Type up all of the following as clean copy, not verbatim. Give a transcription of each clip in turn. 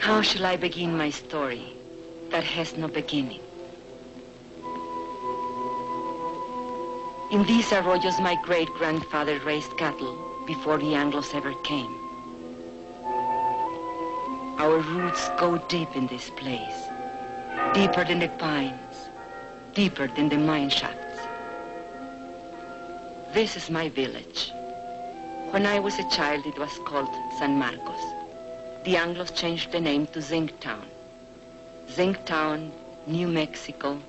How shall I begin my story that has no beginning? In these arroyos, my great-grandfather raised cattle before the Anglos ever came. Our roots go deep in this place, deeper than the pines, deeper than the mine shafts. This is my village. When I was a child, it was called San Marcos. The Anglos changed the name to Zinc Town. Zinc Town, New Mexico,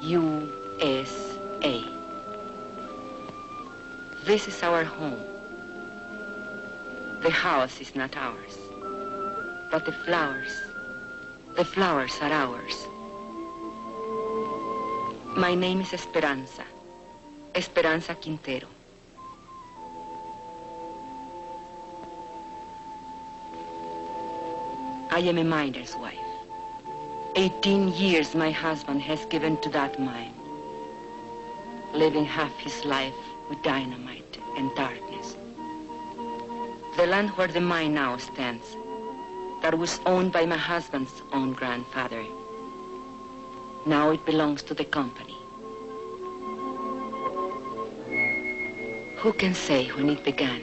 USA. This is our home. The house is not ours, but the flowers are ours. My name is Esperanza Quintero. I am a miner's wife. 18 years my husband has given to that mine, living half his life with dynamite and darkness. The land where the mine now stands, that was owned by my husband's own grandfather, now it belongs to the company. Who can say when it began,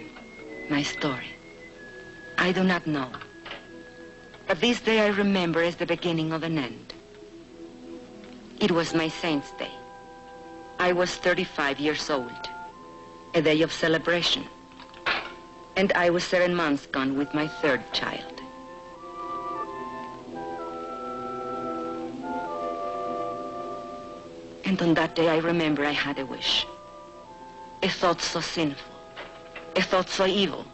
my story? I do not know. But this day I remember as the beginning of an end. It was my saint's day. I was 35 years old, a day of celebration. And I was 7 months gone with my third child. And on that day I remember I had a wish. A thought so sinful, a thought so evil,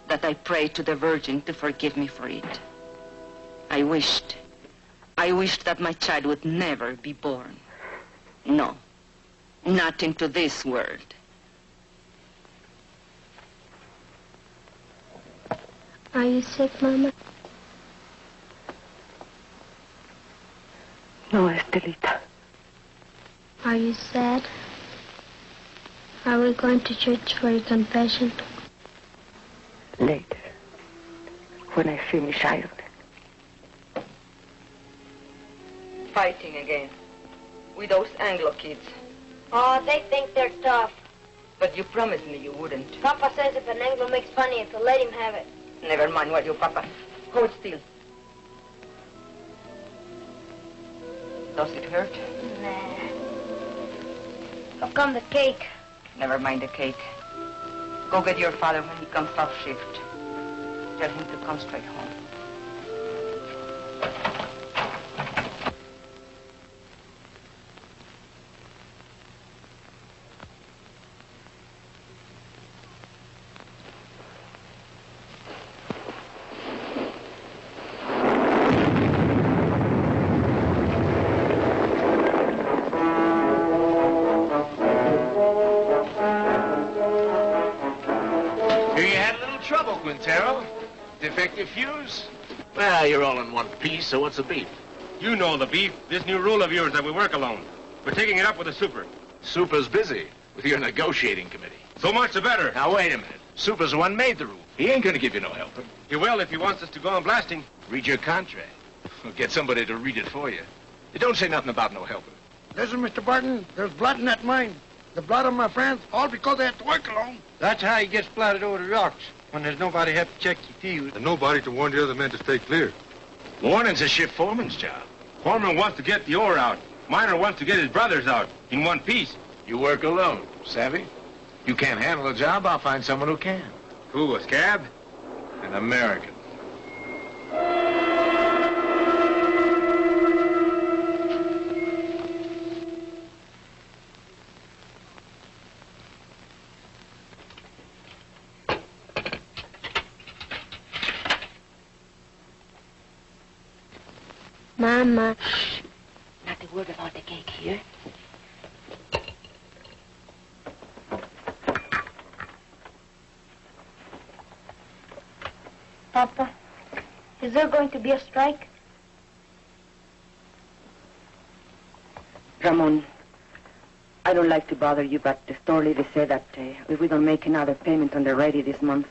that I prayed to the Virgin to forgive me for it. I wished that my child would never be born. No, not into this world. Are you sick, Mama? No, Estelita. Are you sad? Are we going to church for your confession? Later, when I finish ironing. Fighting again with those Anglo kids. Oh, they think they're tough. But you promised me you wouldn't. Papa says if an Anglo makes fun of you, to let him have it. Never mind what you, Papa. Hold still. Does it hurt? Nah. How come the cake? Never mind the cake. Go get your father when he comes off shift. Tell him to come straight home. Quintero? Defective fuse? Well, you're all in one piece, so what's the beef? You know the beef. This new rule of yours that we work alone. We're taking it up with the super. Super's busy with your negotiating committee. So much the better. Now, wait a minute. Super's the one made the rule. He ain't gonna give you no helping. He will if he wants us to go on blasting. Read your contract. Or get somebody to read it for you. It don't say nothing about no helping. Listen, Mr. Barton, there's blood in that mine. The blood of my friends, all because they have to work alone. That's how he gets splattered over the rocks, when there's nobody to help check your fuse. And nobody to warn the other men to stay clear. Warning's a shift foreman's job. Foreman wants to get the ore out. Miner wants to get his brothers out in one piece. You work alone, savvy? You can't handle a job, I'll find someone who can. Who, a scab? An American. Mama. Shh. Not a word about the cake here. Papa, is there going to be a strike? Ramon, I don't like to bother you, but the store lady said that if we don't make another payment on the radio this month,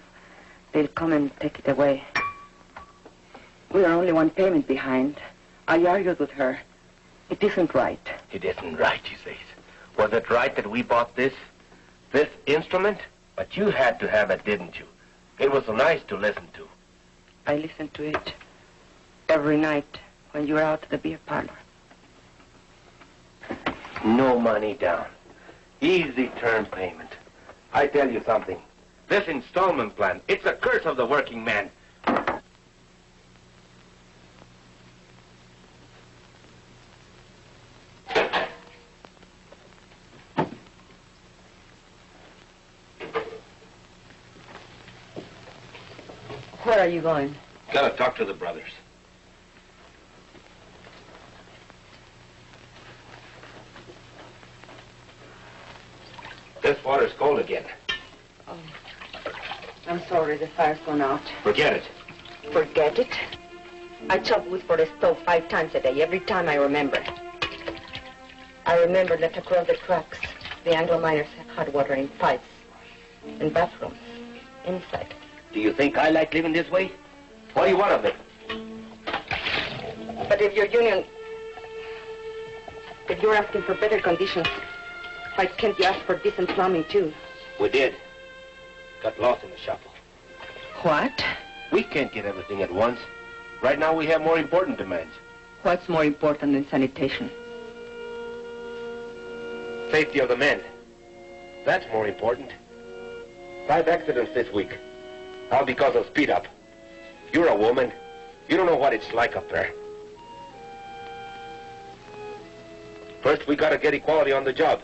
they'll come and take it away. We are only one payment behind. I argued with her. It isn't right. It isn't right, she says. Was it right that we bought this instrument? But you had to have it, didn't you? It was so nice to listen to. I listened to it every night when you were out at the beer parlor. No money down. Easy term payment. I tell you something. This installment plan, it's a curse of the working man. Where are you going? Gotta talk to the brothers. This water's cold again. Oh, I'm sorry, the fire's gone out. Forget it. Forget it? I chop wood for the stove 5 times a day, every time I remember. I remember that across the tracks, the Anglo miners have hot water in pipes, in bathrooms, inside. Do you think I like living this way? What do you want of me? But if your union... If you're asking for better conditions, why can't you ask for decent plumbing, too? We did. Got lost in the shuffle. What? We can't get everything at once. Right now we have more important demands. What's more important than sanitation? Safety of the men. That's more important. 5 accidents this week. All because of speed up. You're a woman. You don't know what it's like up there. First, we gotta get equality on the job.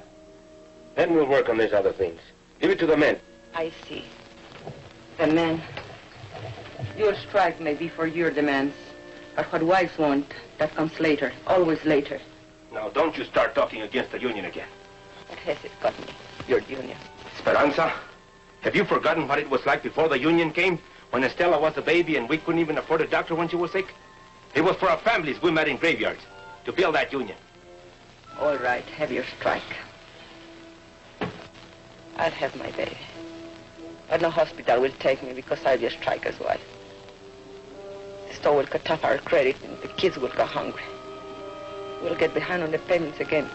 Then we'll work on these other things. Give it to the men. I see. The men. Your strike may be for your demands. But what wives want, that comes later. Always later. Now, don't you start talking against the union again. What has it got me? Your union. Esperanza, have you forgotten what it was like before the union came? When Estella was a baby and we couldn't even afford a doctor when she was sick? It was for our families we met in graveyards to build that union. All right, have your strike. I'll have my baby. But no hospital will take me because I'll be a striker's wife. The store will cut off our credit and the kids will go hungry. We'll get behind on the payments again.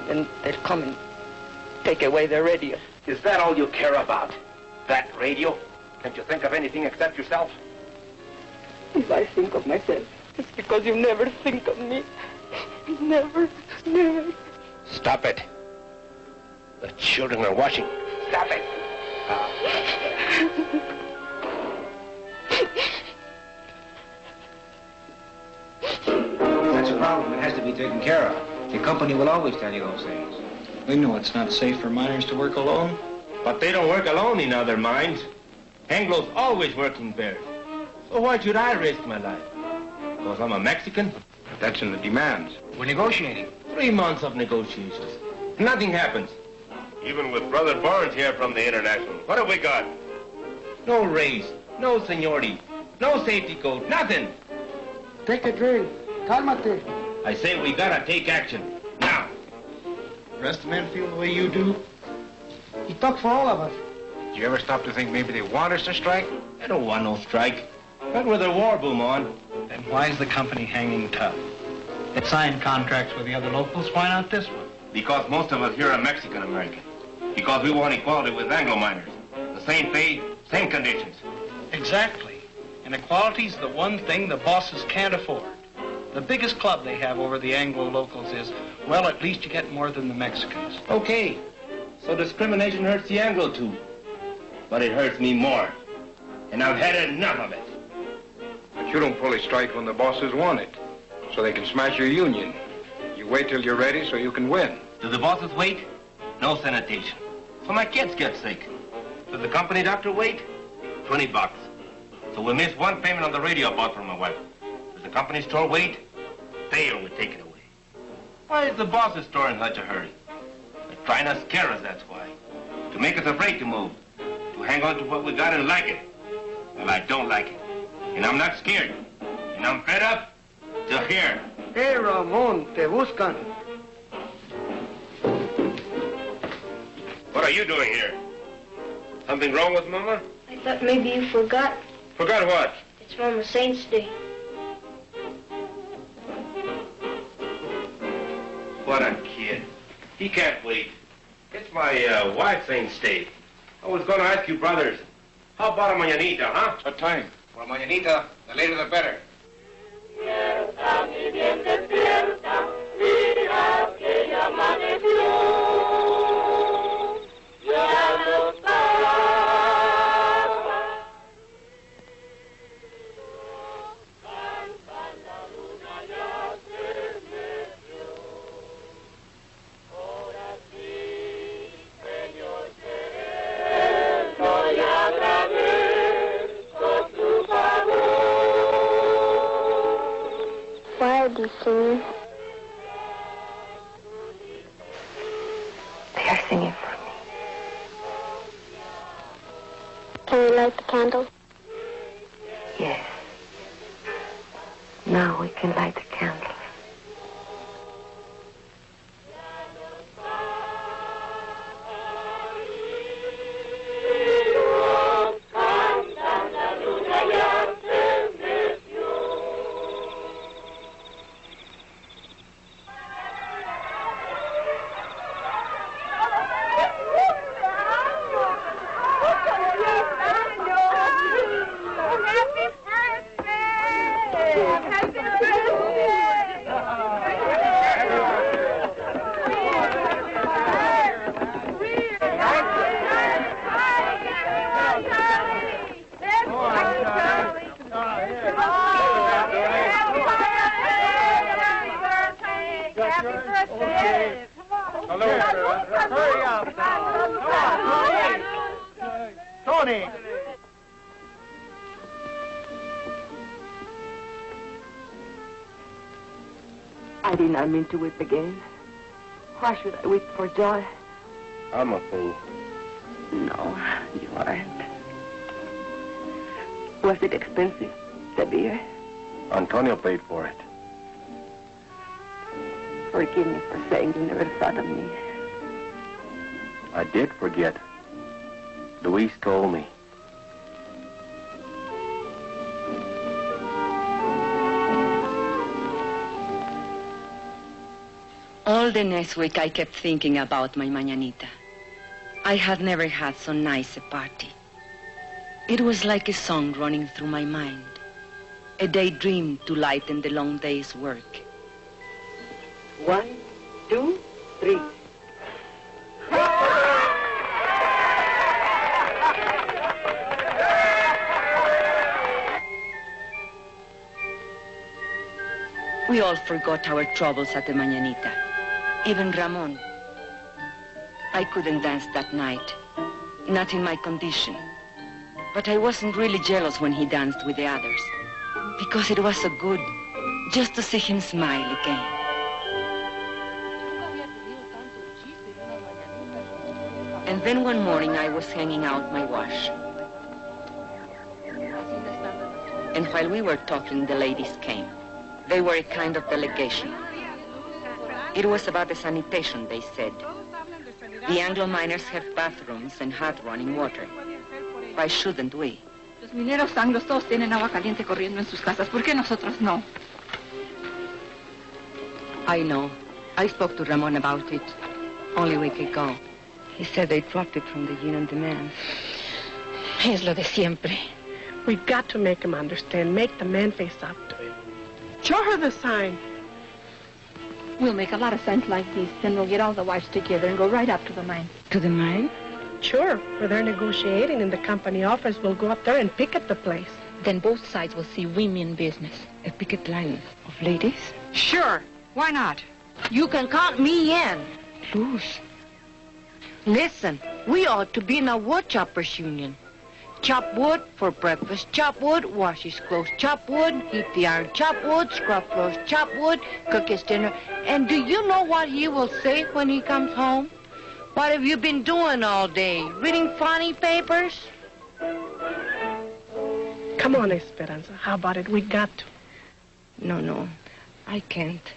Then they'll come and take away the radio. Is that all you care about? That radio? Can't you think of anything except yourself? If I think of myself, it's because you never think of me. Never, never. Stop it. The children are watching. Stop it. That's a problem. It has to be taken care of. The company will always tell you those things. We know it's not safe for miners to work alone. But they don't work alone in other mines. Anglo's always working bears. So why should I risk my life? Because I'm a Mexican? That's in the demands. We're negotiating. 3 months of negotiations. Nothing happens. Even with Brother Barnes here from the International. What have we got? No raise, no seniority, no safety code, nothing. Take a drink. Cálmate. I say we gotta take action. Now. The rest of the men feel the way you do? He talks for all of us. Did you ever stop to think maybe they want us to strike? I don't want no strike. Not with a war boom on. Then why's the company hanging tough? It signed contracts with the other locals. Why not this one? Because most of us here are Mexican-American. Because we want equality with Anglo miners. The same pay, same conditions. Exactly. And equality's the one thing the bosses can't afford. The biggest club they have over the Anglo locals is, well, at least you get more than the Mexicans. Okay. So discrimination hurts the Anglo too. But it hurts me more. And I've had enough of it. But you don't fully strike when the bosses want it, so they can smash your union. You wait till you're ready so you can win. Do the bosses wait? No sanitation. So my kids get sick. Does the company doctor wait? $20. So we'll miss one payment on the radio I bought for my wife. Does the company store wait? They will take it away. Why is the boss's store in such a hurry? They're trying to scare us, that's why. To make us afraid to move. To hang on to what we got and like it. Well, I don't like it. And I'm not scared. And I'm fed up to here. Hey, Ramon, te buscan. What are you doing here? Something wrong with Mama? I thought maybe you forgot. Forgot what? It's Mama Saint's Day. He can't wait. It's my wife's ain't stay. I was going to ask you, brothers, how about a mañanita, huh? What time? Well, mañanita, the later the better. Despierta, mi bien, despierta, mira que ya amaneció. Ya no pasa. Canta la luna, ya se metió. Ahora sí, Señor sereno, y agradezco tu favor. Why are they singing? They are singing for me. Can we light the candle? Yes. Now we can light the candles. Tony! I did not mean to weep again. Why should I weep for joy? I'm a fool. No, you aren't. Was it expensive, the beer? Antonio paid for it. Forgive me for saying you never thought of me. I did forget. Luis told me. All the next week, I kept thinking about my mañanita. I had never had so nice a party. It was like a song running through my mind, a daydream to lighten the long day's work. 1, 2, 3. We all forgot our troubles at the mañanita. Even Ramon. I couldn't dance that night, not in my condition. But I wasn't really jealous when he danced with the others, because it was so good just to see him smile again. And then one morning I was hanging out my wash. And while we were talking, the ladies came. They were a kind of delegation. It was about the sanitation, they said. The Anglo miners have bathrooms and hot running water. Why shouldn't we? Los mineros anglos todos tienen agua caliente corriendo en sus casas. ¿Por qué nosotros no? I know. I spoke to Ramon about it only a week ago. He said they dropped it from the yin and the man. Es lo de siempre. We've got to make him understand. Make the man face up to it. Show her the sign. We'll make a lot of signs like these. Then we'll get all the wives together and go right up to the mine. To the mine? Sure. Where they're negotiating in the company office, we'll go up there and picket the place. Then both sides will see women business. A picket line of ladies? Sure. Why not? You can count me in. Luz. Listen, we ought to be in a wood choppers union. Chop wood for breakfast, chop wood, wash his clothes, chop wood, heat the iron, chop wood, scrub floors, chop wood, cook his dinner. And do you know what he will say when he comes home? What have you been doing all day? Reading funny papers? Come on, Esperanza. How about it? We got to. No. I can't.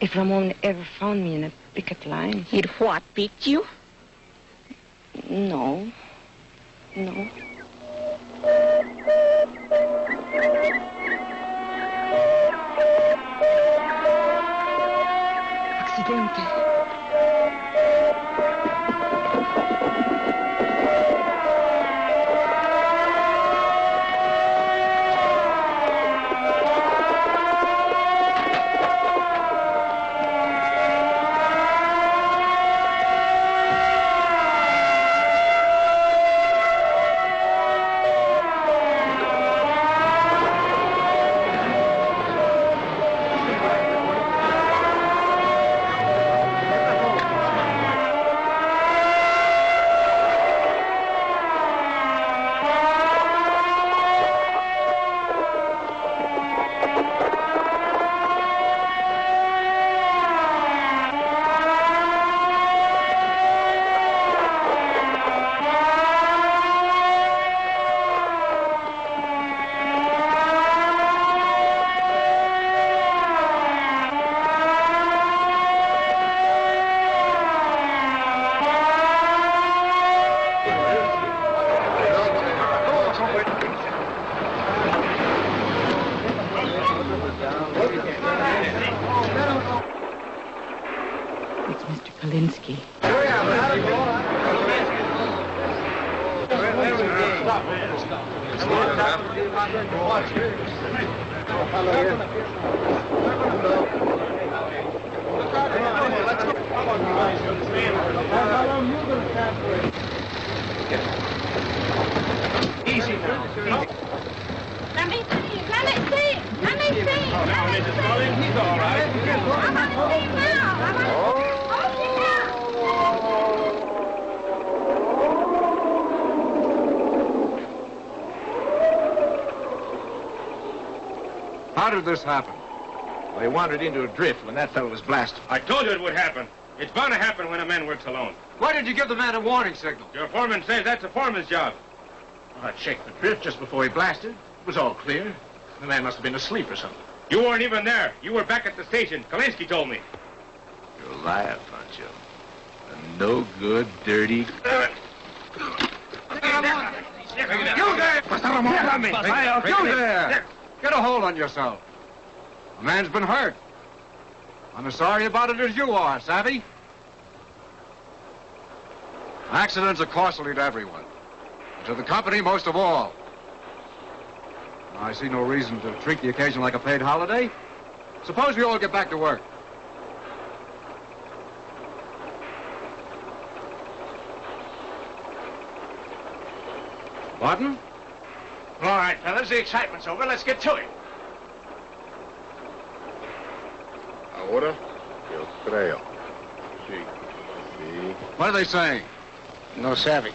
If Ramon ever found me in a picket line... He'd what, beat you? No. Accidente. whiskey. Easy now. Let me see. Let me see. Let me see. Now, Mrs. Mullins, he's all right. I want to see now. I want to see now. How did this happen? Well, he wandered into a drift when that fellow was blasted. I told you it would happen. It's bound to happen when a man works alone. Why did you give the man a warning signal? Your foreman says that's a foreman's job. Well, I checked the drift just before he blasted. It was all clear. The man must have been asleep or something. You weren't even there. You were back at the station. Kalinsky told me. You're a liar, Pancho. A no good, dirty... You there! You there! Get a hold on yourself. A man's been hurt. I'm as sorry about it as you are, savvy? Accidents are costly to everyone. And to the company most of all. I see no reason to treat the occasion like a paid holiday. Suppose we all get back to work. Barton? All right, fellas, the excitement's over. Let's get to it. Ahora, yo creo. Sí. Sí. What are they saying? No savvy.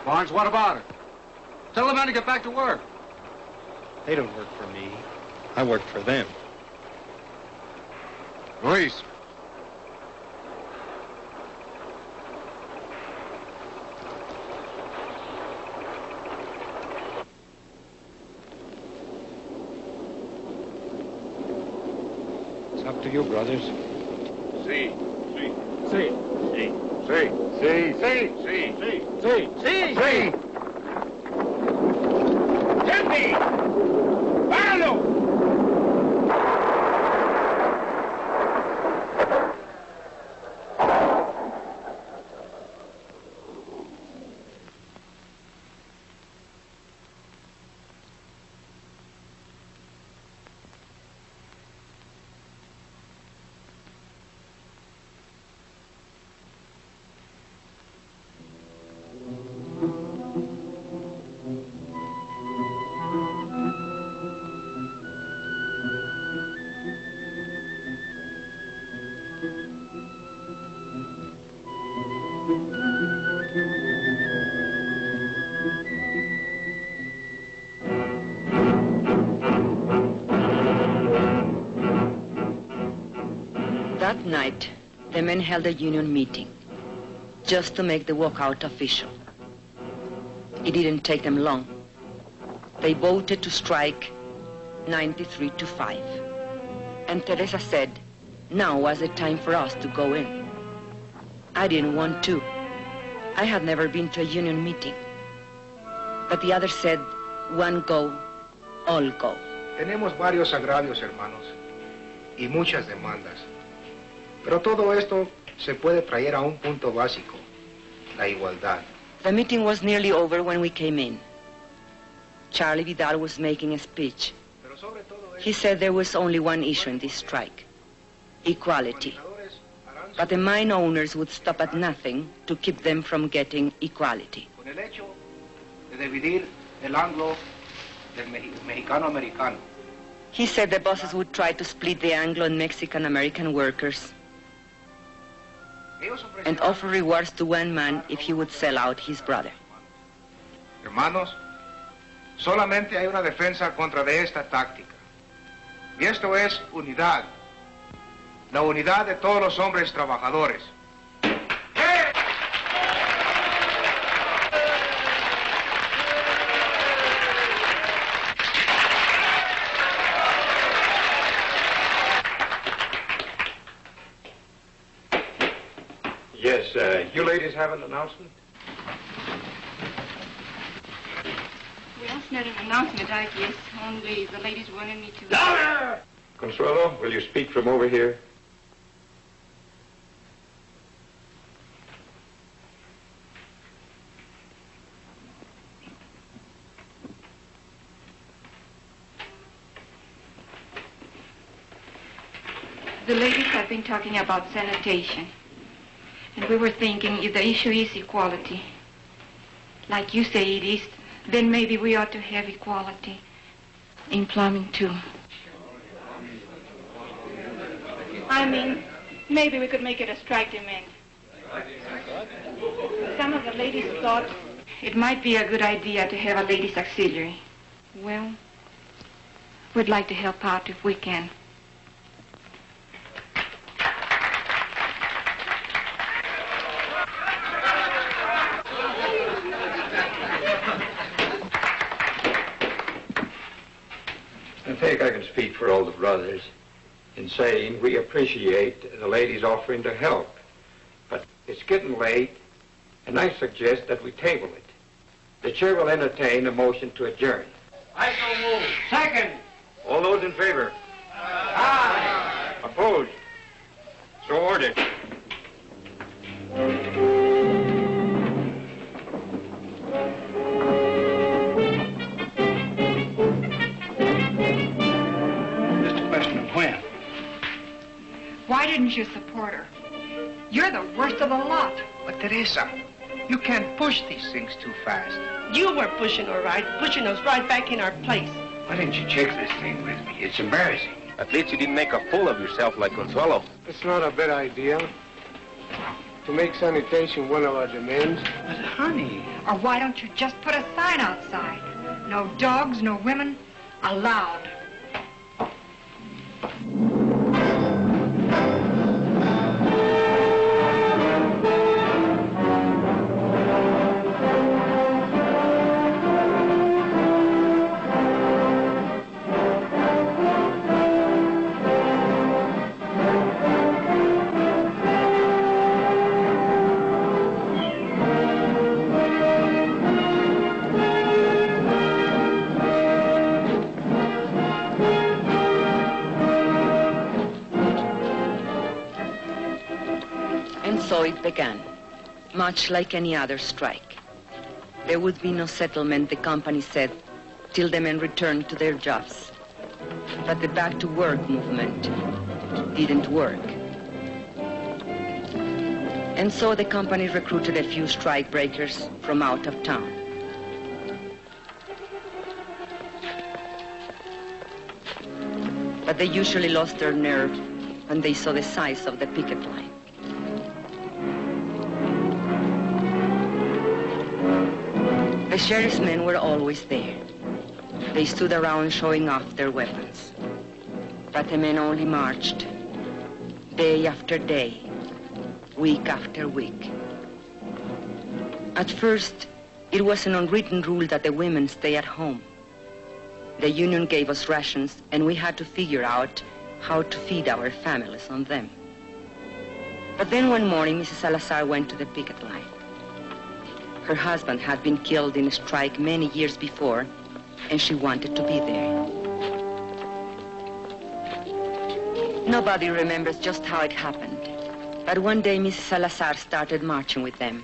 Barnes, what about it? Tell the men to get back to work. They don't work for me. I work for them. Ruiz. It's up to you, brothers. Sí. Sí. Sí. Sí. Sí. Sí. Sí. Sí. Sí. Sí. Sí. ¡Gente! ¡Páralo! That night, the men held a union meeting just to make the walkout official. It didn't take them long. They voted to strike 93-5. And Teresa said, now was the time for us to go in. I didn't want to. I had never been to a union meeting. But the others said, one go, all go. Tenemos varios agravios, hermanos, y muchas demandas. Pero todo esto se puede traer a un punto básico, la igualdad. The meeting was nearly over when we came in. Charley Vidal was making a speech. He said there was only one issue in this strike, equality. But the mine owners would stop at nothing to keep them from getting equality. Con el hecho de dividir el anglo del mexicano-americano. He said the bosses would try to split the Anglo and Mexican-American workers and offer rewards to one man if he would sell out his brother. Hermanos, solamente hay una defensa contra de esta táctica. Y esto es unidad. La unidad de todos los hombres trabajadores. Yes, you ladies have an announcement? Well, it's not an announcement, I guess. Only the ladies wanted me to... Consuelo, will you speak from over here? The ladies have been talking about sanitation. And we were thinking if the issue is equality, like you say it is, then maybe we ought to have equality in plumbing, too. I mean, maybe we could make it a strike demand. Some of the ladies thought it might be a good idea to have a ladies' auxiliary. Well, we'd like to help out if we can. I think I can speak for all the brothers in saying we appreciate the ladies offering to help. But it's getting late, and I suggest that we table it. The chair will entertain a motion to adjourn. I so move. Second. All those in favor? Aye. Opposed? So ordered. Just a question of when. Why didn't you support her? You're the worst of the lot. But Teresa, you can't push these things too fast. You were pushing her right, pushing us right back in our place. Why didn't you check this thing with me? It's embarrassing. At least you didn't make a fool of yourself like Consuelo. It's not a bad idea to make sanitation one of our demands. But honey... Or why don't you just put a sign outside? No dogs, no women, allowed. So it began, much like any other strike. There would be no settlement, the company said, till the men returned to their jobs. But the back-to-work movement didn't work. And so the company recruited a few strike breakers from out of town. But they usually lost their nerve when they saw the size of the picket line. The sheriff's men were always there. They stood around showing off their weapons. But the men only marched, day after day, week after week. At first, it was an unwritten rule that the women stay at home. The union gave us rations, and we had to figure out how to feed our families on them. But then one morning, Mrs. Salazar went to the picket line. Her husband had been killed in a strike many years before, and she wanted to be there. Nobody remembers just how it happened, but one day Mrs. Salazar started marching with them,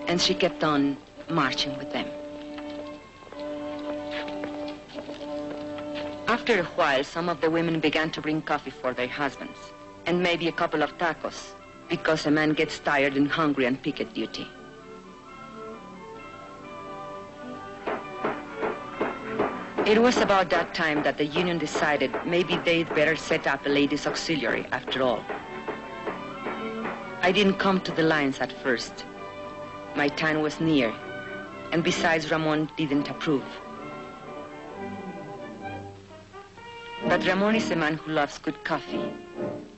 and she kept on marching with them. After a while, some of the women began to bring coffee for their husbands, and maybe a couple of tacos, because a man gets tired and hungry on picket duty. It was about that time that the union decided maybe they'd better set up a ladies' auxiliary after all. I didn't come to the lines at first. My time was near, and besides, Ramon didn't approve. But Ramon is a man who loves good coffee,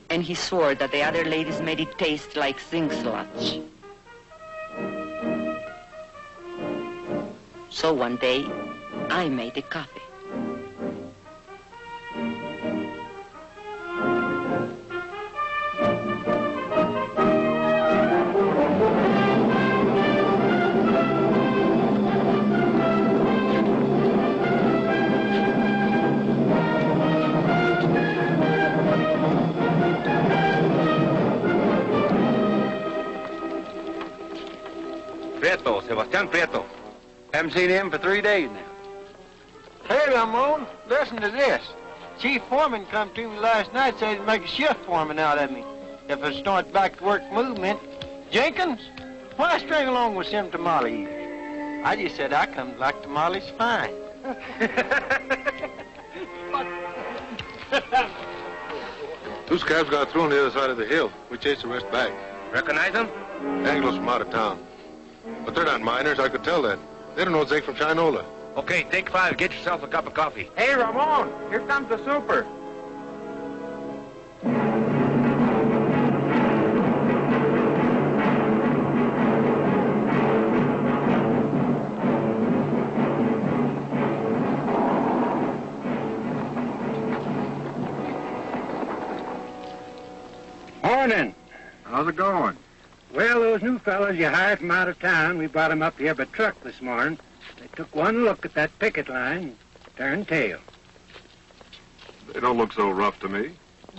and he swore that the other ladies made it taste like zinc sludge. So one day, I made the coffee. Prieto, Sebastián Prieto. Haven't seen him for 3 days now. Hey, Ramon, listen to this. Chief foreman come to me last night, said he'd make a shift foreman out of me if I start back to work movement. Jenkins, why string along with some tamales? I just said I come to like tamales fine. Two scabs got through on the other side of the hill. We chased the rest back. Recognize them? Anglos from out of town. But they're not miners, I could tell that. They don't know Zinc from Chinola. Okay, take 5. Get yourself a cup of coffee. Hey, Ramon, here comes the super. Morning. How's it going? Well, those new fellows you hired from out of town, we brought them up here by truck this morning. They took one look at that picket line, turned tail. They don't look so rough to me.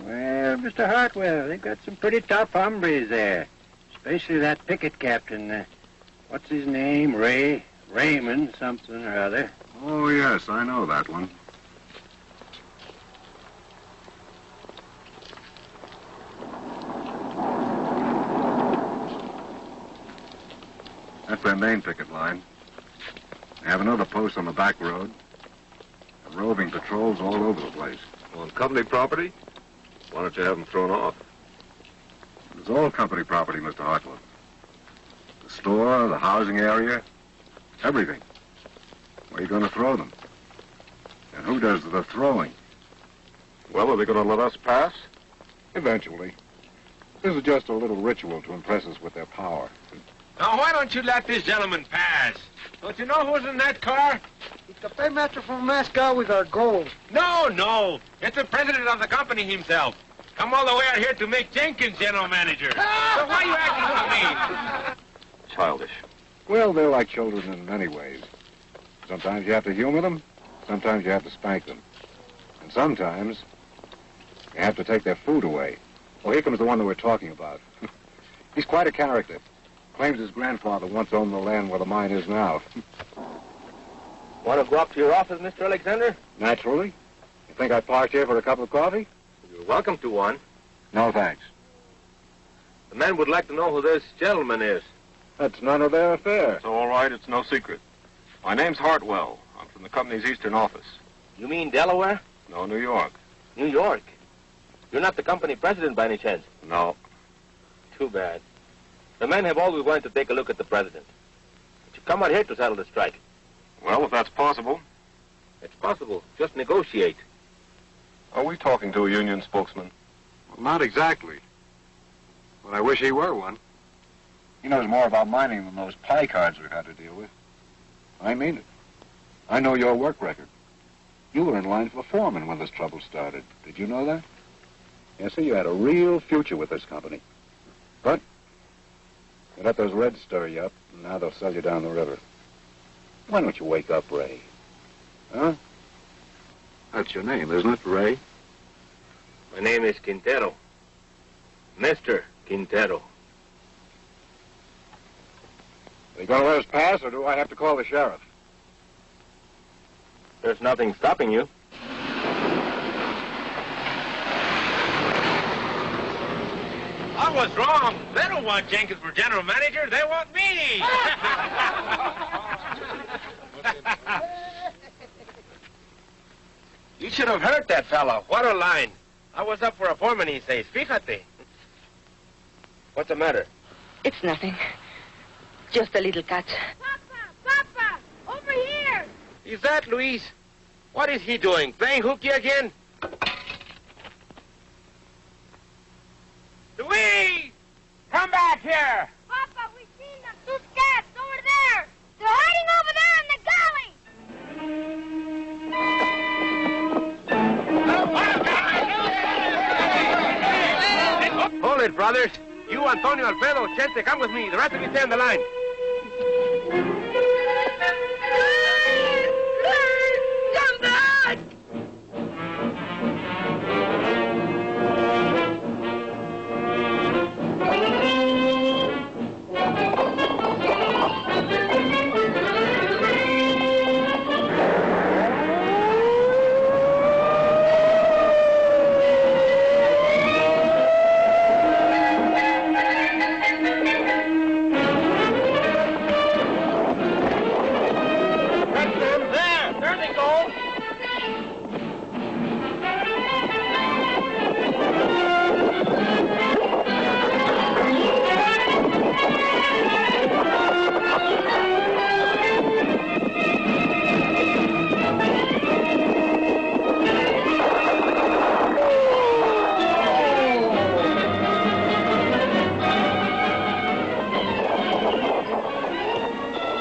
Well, Mr. Hartwell, they've got some pretty tough hombres there. Especially that picket captain. What's his name? Raymond something or other. Oh, yes, I know that one. That's their main picket line. They have another post on the back road. And roving patrols all over the place. On company property? Why don't you have them thrown off? It's all company property, Mr. Hartwell. The store, the housing area, everything. Where are you going to throw them? And who does the throwing? Well, are they going to let us pass? Eventually. This is just a little ritual to impress us with their power. Now, why don't you let this gentleman pass? Don't you know who's in that car? It's the paymaster from Moscow with our gold. No. It's the president of the company himself. Come all the way out here to make Jenkins general manager. So why are you acting so mean? Childish. Well, they're like children in many ways. Sometimes you have to humor them. Sometimes you have to spank them. And sometimes you have to take their food away. Oh, here comes the one that we're talking about. He's quite a character. Claims his grandfather once owned the land where the mine is now. Want to go up to your office, Mr. Alexander? Naturally. You think I parked here for a cup of coffee? You're welcome to one. No, thanks. The man would like to know who this gentleman is. That's none of their affair. It's all right. It's no secret. My name's Hartwell. I'm from the company's eastern office. You mean Delaware? No, New York. New York? You're not the company president by any chance? No. Too bad. The men have always wanted to take a look at the president. But you come out here to settle the strike. Well, if that's possible. It's possible. Just negotiate. Are we talking to a union spokesman? Well, not exactly. But I wish he were one. He knows more about mining than those pie cards we've had to deal with. I mean it. I know your work record. You were in line for foreman when this trouble started. Did you know that? Yes, sir, you had a real future with this company. But you let those Reds stir you up, and now they'll sell you down the river. Why don't you wake up, Ray? Huh? That's your name, isn't it, Ray? My name is Quintero. Mr. Quintero. Are you going to let us pass, or do I have to call the sheriff? There's nothing stopping you. I was wrong. They don't want Jenkins for general manager. They want me. You should have heard that fellow. What a line. I was up for a foreman, he says. Fíjate. What's the matter? It's nothing. Just a little cut. Papa, over here. Is that Luis? What is he doing? Playing hooky again? Luis! Come back here! Papa, we've seen them. Two scabs over there. They're hiding over there in the gully. Hold it, brothers. You, Antonio, Alfredo, Chente, come with me. The rest of you stay on the line. Come back!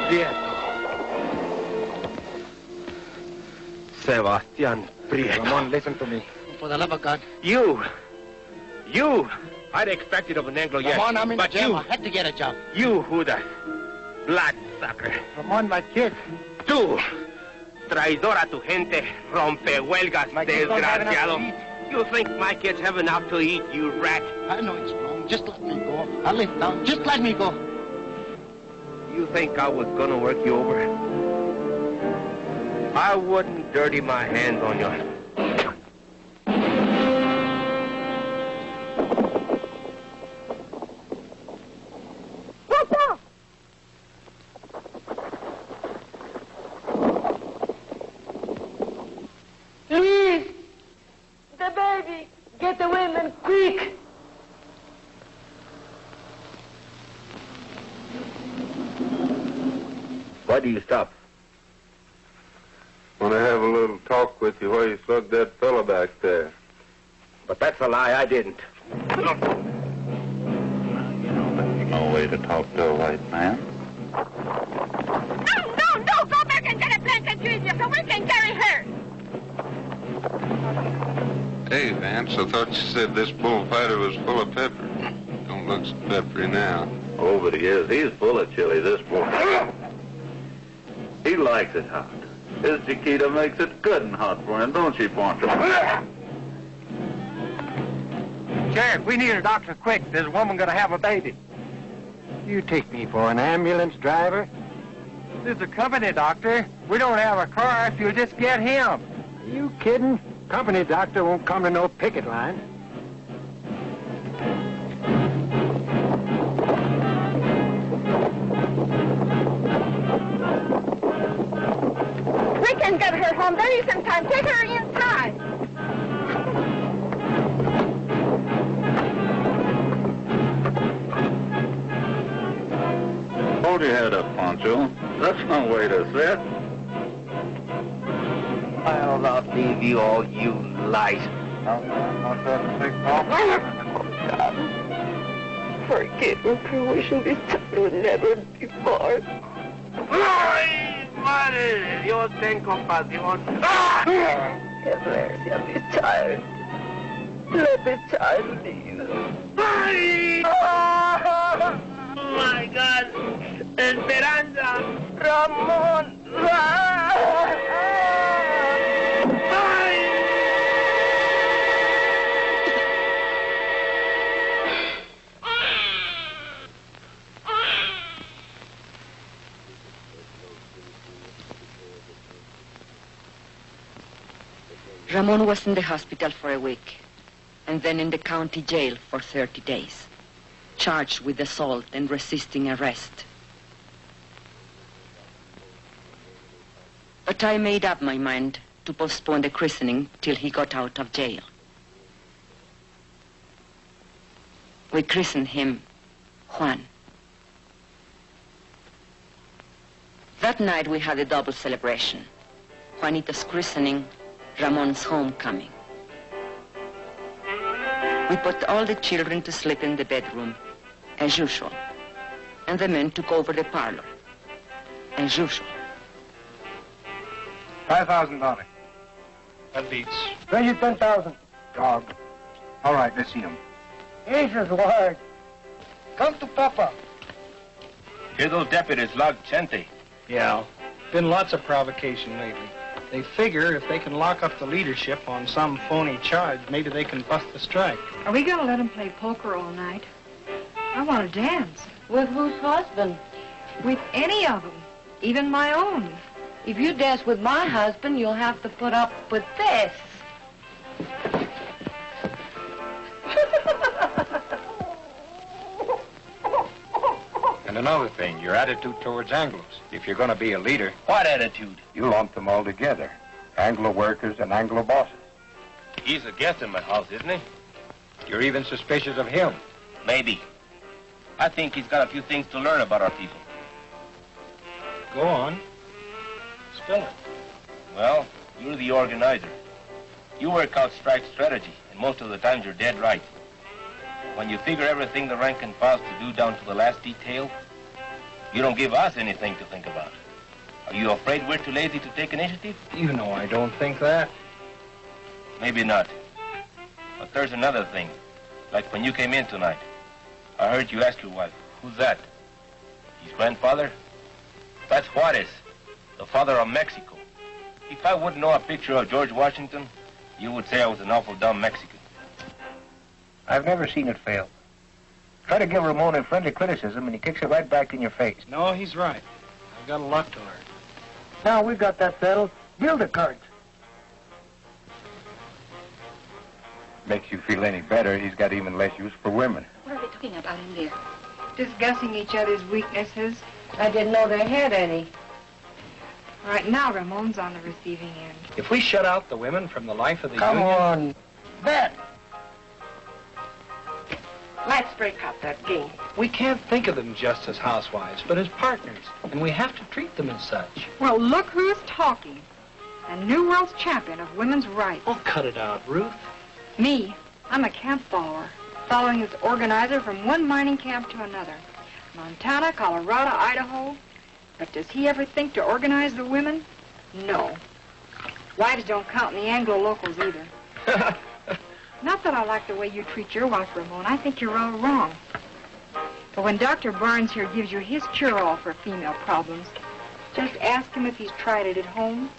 Prieto. Sebastian Prieto. Ramon, listen to me. For the love of God. You. I'd expect it of an Anglo, yes. Ramon, I'm in but jail. you. I had to get a job. You, Judas. Bloodsucker. Ramon, my kid. Tú. Traidor a tu gente. Rompehuelgas, desgraciado. You think my kids have enough to eat, you rat? I know it's wrong. Just let me go. I'll lay down. Just let me go. You think I was gonna work you over? I wouldn't dirty my hands on you. What's up? Please! The baby! Get the women, quick! Why do you stop? Want to have a little talk with you while you slugged that fella back there. But that's a lie. I didn't. No way to talk to a white man. No! Go back and get a blanket, Julia, so we can carry her. Hey, Vance, I thought you said this bullfighter was full of pepper. Don't look so peppery now. Oh, but he is. He's full of chili, this boy. He likes it hot. His Chiquita makes it good and hot for him, don't she, Poncho? Sheriff, we need a doctor quick. There's a woman gonna have a baby. You take me for an ambulance driver? This is a company doctor. We don't have a car if you'll just get him. Are you kidding? Company doctor won't come to no picket line. We can get her home. There isn't time. Take her inside. Hold your head up, Poncho. That's no way to sit. I'll not leave you all, you lies. Not that big Forgive me for wishing this time would never before. ¡Ay, madre de Dios, ten compasión! Have mercy on this child. Let the child live. ¡Ay! Oh, my God! Esperanza! Ramon! Ramon was in the hospital for a week, and then in the county jail for 30 days, charged with assault and resisting arrest. But I made up my mind to postpone the christening till he got out of jail. We christened him Juan. That night we had a double celebration. Juanito's christening, Ramon's homecoming. We put all the children to sleep in the bedroom, as usual, and the men took over the parlor, as usual. $5,000. That beats. Pay you 10,000. Dog. All right, let's see him. Jesus, word. Come to Papa. Hear those deputies log Chente. Yeah. Been lots of provocation lately. They figure if they can lock up the leadership on some phony charge, maybe they can bust the strike. Are we going to let them play poker all night? I want to dance. With whose husband? With any of them, even my own. If you dance with my husband, you'll have to put up with this. And another thing, your attitude towards Anglos. If you're going to be a leader... What attitude? You lump them all together. Anglo workers and Anglo bosses. He's a guest in my house, isn't he? You're even suspicious of him. Maybe. I think he's got a few things to learn about our people. Go on. Spill it. Well, you're the organizer. You work out strike strategy, and most of the times you're dead right. When you figure everything the rank and file to do down to the last detail, You don't give us anything to think about. Are you afraid we're too lazy to take initiative? You know I don't think that. Maybe not. But there's another thing. Like when you came in tonight, I heard you ask your wife, who's that? His grandfather? That's Juarez, the father of Mexico. If I wouldn't know a picture of George Washington, you would say I was an awful dumb Mexican. I've never seen it fail. Try to give Ramon a friendly criticism, and he kicks it right back in your face. No, he's right. I've got a lot to learn. Now we've got that settled. Deal the cards. Makes you feel any better, he's got even less use for women. What are they talking about in there? Discussing each other's weaknesses. I didn't know they had any. Right now, Ramon's on the receiving end. If we shut out the women from the life of the Come union... on. Bet. Let's break up that game. We can't think of them just as housewives, but as partners. And we have to treat them as such. Well, look who's talking. A new world's champion of women's rights. Oh, cut it out, Ruth. Me, I'm a camp follower, following this organizer from one mining camp to another. Montana, Colorado, Idaho. But does he ever think to organize the women? No. Wives don't count in the Anglo-locals either. Not that I like the way you treat your wife, Ramon. I think you're all wrong. But when Dr. Barnes here gives you his cure-all for female problems, just ask him if he's tried it at home.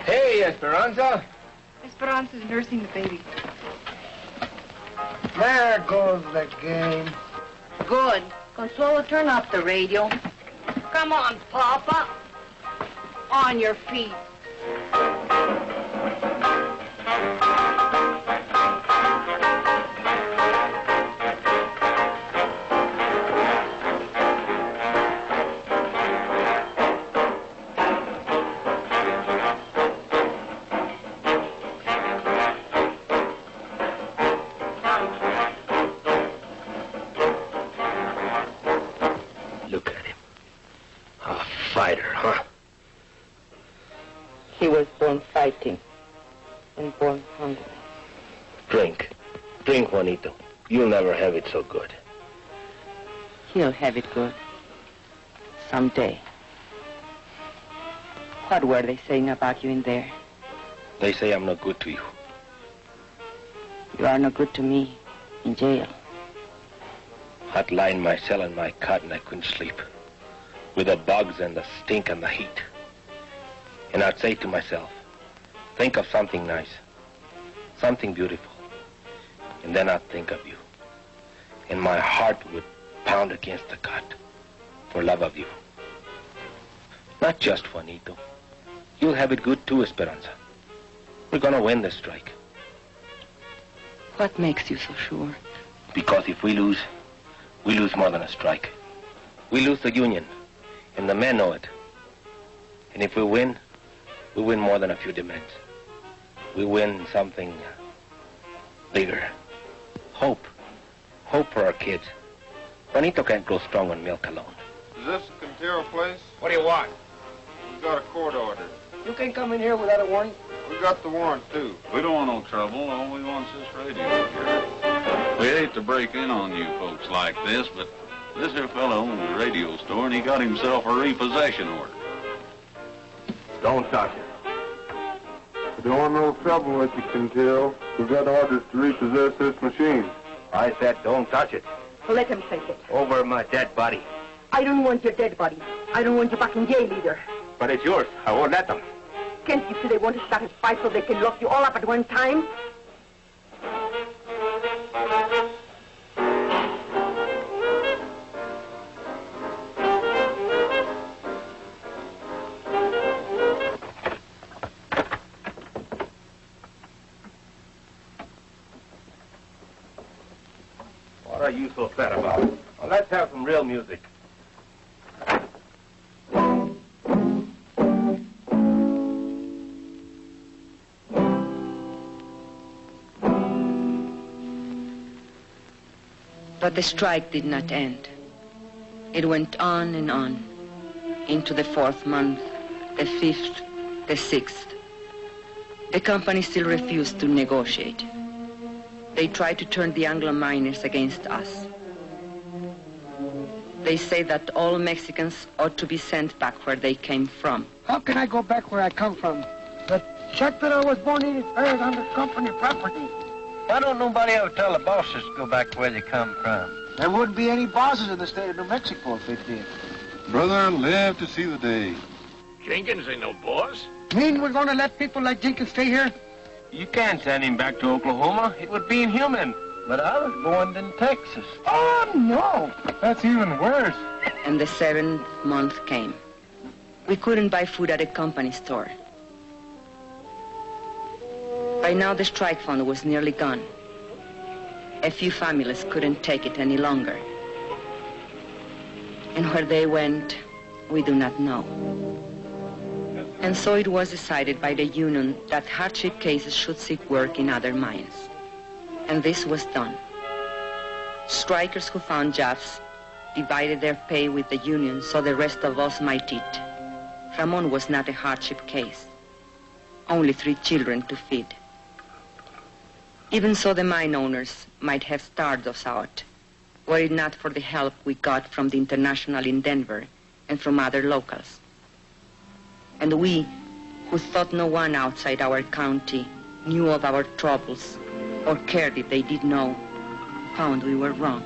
Hey, Esperanza. Esperanza's nursing the baby. There goes the game. Good. Consuelo, turn up the radio. Come on, Papa. On your feet. He was born fighting and born hungry. Drink. Drink, Juanito. You'll never have it so good. He'll have it good. Someday. What were they saying about you in there? They say I'm no good to you. You are no good to me in jail. I'd lie in my cell in my cot and I couldn't sleep. With the bugs and the stink and the heat. And I'd say to myself, think of something nice, something beautiful. And then I'd think of you. And my heart would pound against the cot for love of you. Not just Juanito. You'll have it good too, Esperanza. We're gonna win this strike. What makes you so sure? Because if we lose more than a strike. We lose the union, and the men know it. And if we win more than a few demands. We win something bigger. Hope. Hope for our kids. Juanito can't grow strong on milk alone. Is this the Quintero place? What do you want? We got a court order. You can't come in here without a warrant. We got the warrant, too. We don't want no trouble. All we want is this radio here. We hate to break in on you folks like this, but this here fella owns a radio store, and he got himself a repossession order. Don't touch it. We don't want no trouble with you, Quintero. We got orders to repossess this machine. I said don't touch it. Let him take it. Over my dead body. I don't want your dead body. I don't want you back in jail either. But it's yours. I won't let them. Can't you see they want to start a fight so they can lock you all up at one time? What are you so sad about? Well, let's have some real music. But the strike did not end. It went on and on, into the 4th month, the 5th, the 6th. The company still refused to negotiate. They tried to turn the Anglo miners against us. They say that all Mexicans ought to be sent back where they came from. How can I go back where I come from? The check that I was born in is buried under company property. Why don't nobody ever tell the bosses to go back where they come from? There wouldn't be any bosses in the state of New Mexico if they did. Brother, live to see the day. Jenkins ain't no boss. Mean we're going to let people like Jenkins stay here? You can't send him back to Oklahoma. It would be inhuman. But I was born in Texas. Oh, no. That's even worse. And the 7th month came. We couldn't buy food at a company store. By now, the strike fund was nearly gone. A few families couldn't take it any longer. And where they went, we do not know. And so it was decided by the union that hardship cases should seek work in other mines. And this was done. Strikers who found jobs divided their pay with the union so the rest of us might eat. Ramon was not a hardship case. Only 3 children to feed. Even so, the mine owners might have starved us out, were it not for the help we got from the International in Denver and from other locals. And we, who thought no one outside our county knew of our troubles or cared if they did know, found we were wrong.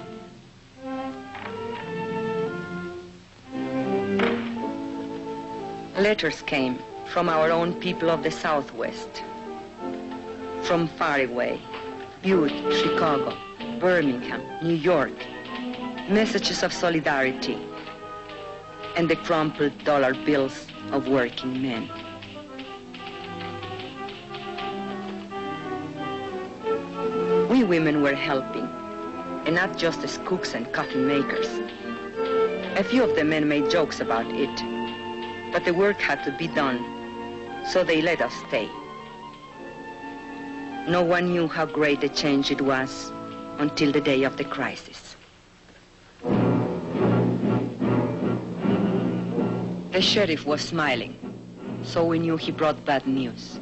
Letters came from our own people of the Southwest, from far away, Butte, Chicago, Birmingham, New York, messages of solidarity, and the crumpled dollar bills of working men. We women were helping, and not just as cooks and coffee makers. A few of the men made jokes about it, but the work had to be done, so they let us stay. No one knew how great a change it was until the day of the crisis. The sheriff was smiling, so we knew he brought bad news.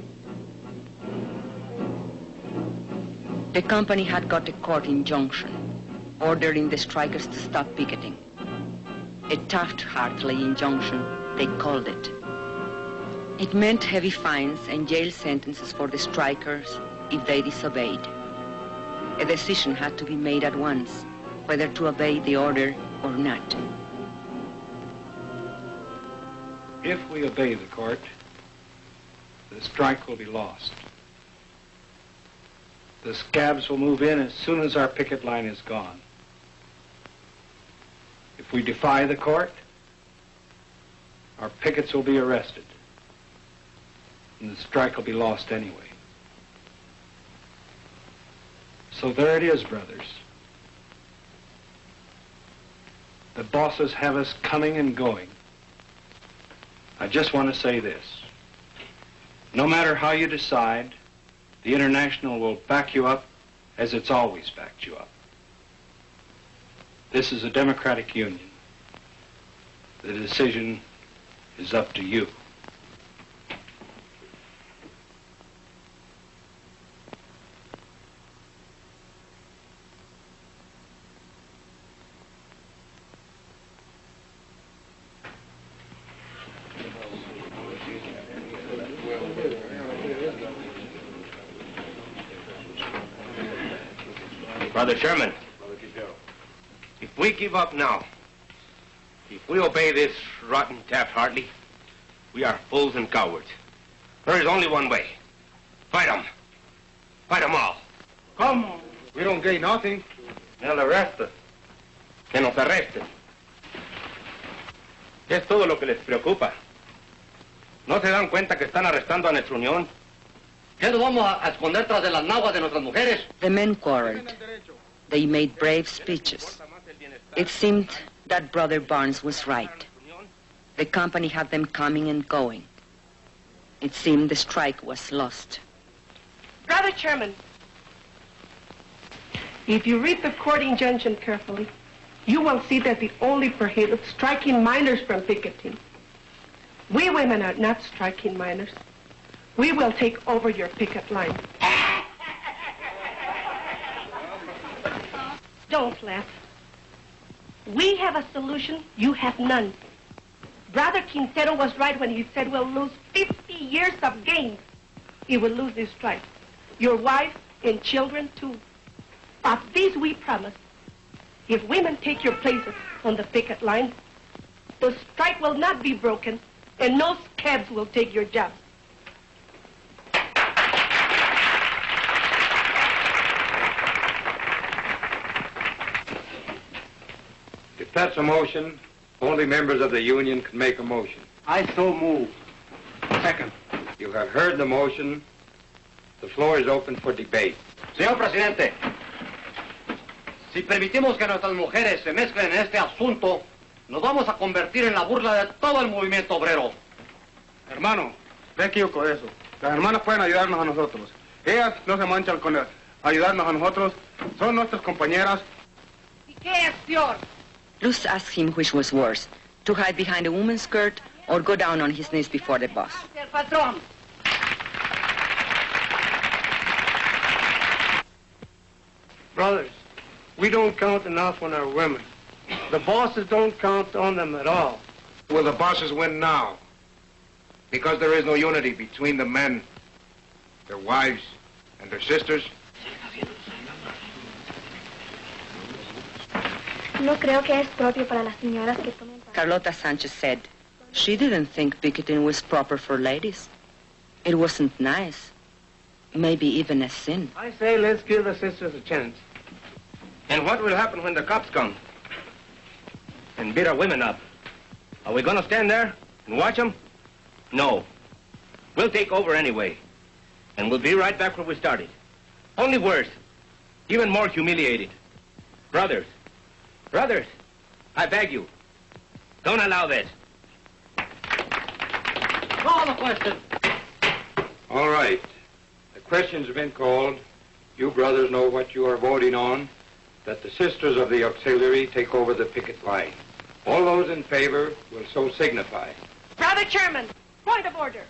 The company had got a court injunction ordering the strikers to stop picketing. A Taft-Hartley injunction, they called it. It meant heavy fines and jail sentences for the strikers if they disobeyed. A decision had to be made at once, whether to obey the order or not. If we obey the court, the strike will be lost. The scabs will move in as soon as our picket line is gone. If we defy the court, our pickets will be arrested, and the strike will be lost anyway. So there it is, brothers. The bosses have us coming and going. I just want to say this. No matter how you decide, the International will back you up as it's always backed you up. This is a democratic union. The decision is up to you. Brother Sherman, if we give up now, if we obey this rotten Taft-Hartley, we are fools and cowards. There is only one way. Fight them. Fight them all. Come on. We don't gain nothing. They'll arrest us. Que nos arresten. ¿Qué es todo lo que les preocupa? ¿No se dan cuenta que están arrestando a nuestra unión? ¿Qué nos vamos a esconder tras de las naguas de nuestras mujeres? The men quarreled. They made brave speeches. It seemed that Brother Barnes was right. The company had them coming and going. It seemed the strike was lost. Brother Chairman, if you read the court injunction carefully, you will see that it only prohibits striking miners from picketing. We women are not striking miners. We will take over your picket line. Don't laugh. We have a solution, you have none. Brother Quintero was right when he said we'll lose 50 years of gains. He will lose this strike. Your wife and children, too. Of these we promise. If women take your places on the picket line, the strike will not be broken, and no scabs will take your jobs. If that's a motion, only members of the union can make a motion. I so move. Second. You have heard the motion. The floor is open for debate. Señor presidente, si permitimos que nuestras mujeres se mezclen en este asunto, nos vamos a convertir en la burla de todo el movimiento obrero. Hermano, ve que yo con eso. Las hermanas pueden ayudarnos a nosotros. Ellas no se manchan con ayudarnos a nosotros. Son nuestras compañeras. ¿Y qué es peor? Luz asked him which was worse, to hide behind a woman's skirt or go down on his knees before the boss. El patrón. Brothers, we don't count enough on our women. The bosses don't count on them at all. Will the bosses win now? Because there is no unity between the men, their wives, and their sisters? No creo que es propio para las señoras que tomen parte. Carlota Sanchez said she didn't think picketing was proper for ladies. It wasn't nice. Maybe even a sin. I say let's give the sisters a chance. And what will happen when the cops come and beat our women up? Are we going to stand there and watch them? No. We'll take over anyway. And we'll be right back where we started. Only worse. Even more humiliated. Brothers, I beg you, don't allow this. Call the question. All right. The question's been called. You brothers know what you are voting on. That the sisters of the auxiliary take over the picket line. All those in favor will so signify. Brother Chairman, point of order.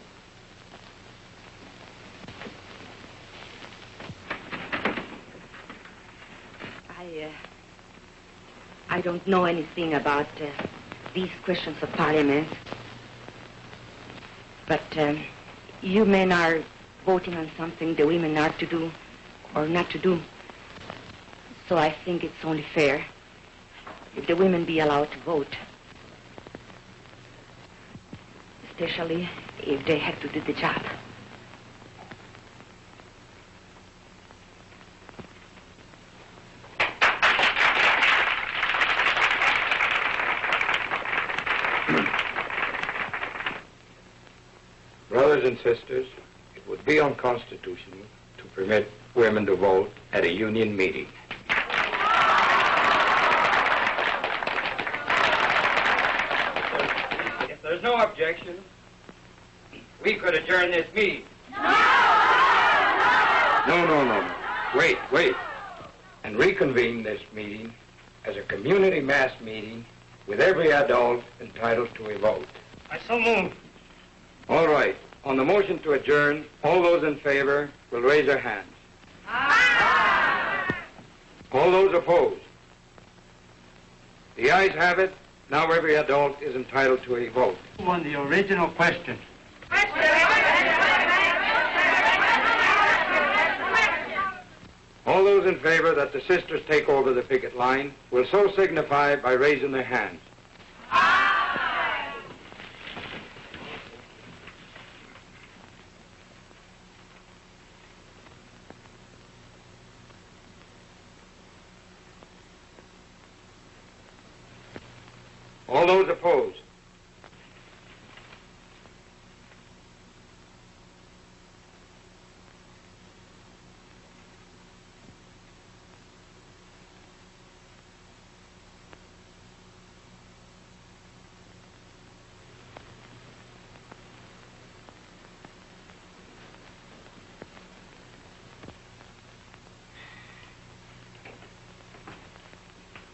I don't know anything about these questions of parliament. But you men are voting on something the women are to do or not to do. So I think it's only fair if the women be allowed to vote. Especially if they have to do the job. Brothers and sisters, it would be unconstitutional to permit women to vote at a union meeting. If there's no objection, we could adjourn this meeting. No. Wait. And reconvene this meeting as a community mass meeting with every adult entitled to a vote. I so move. All right. On the motion to adjourn, all those in favor will raise their hands. Aye. All those opposed? The ayes have it. Now every adult is entitled to a vote. On the original question. All those in favor that the sisters take over the picket line will so signify by raising their hands. All those opposed?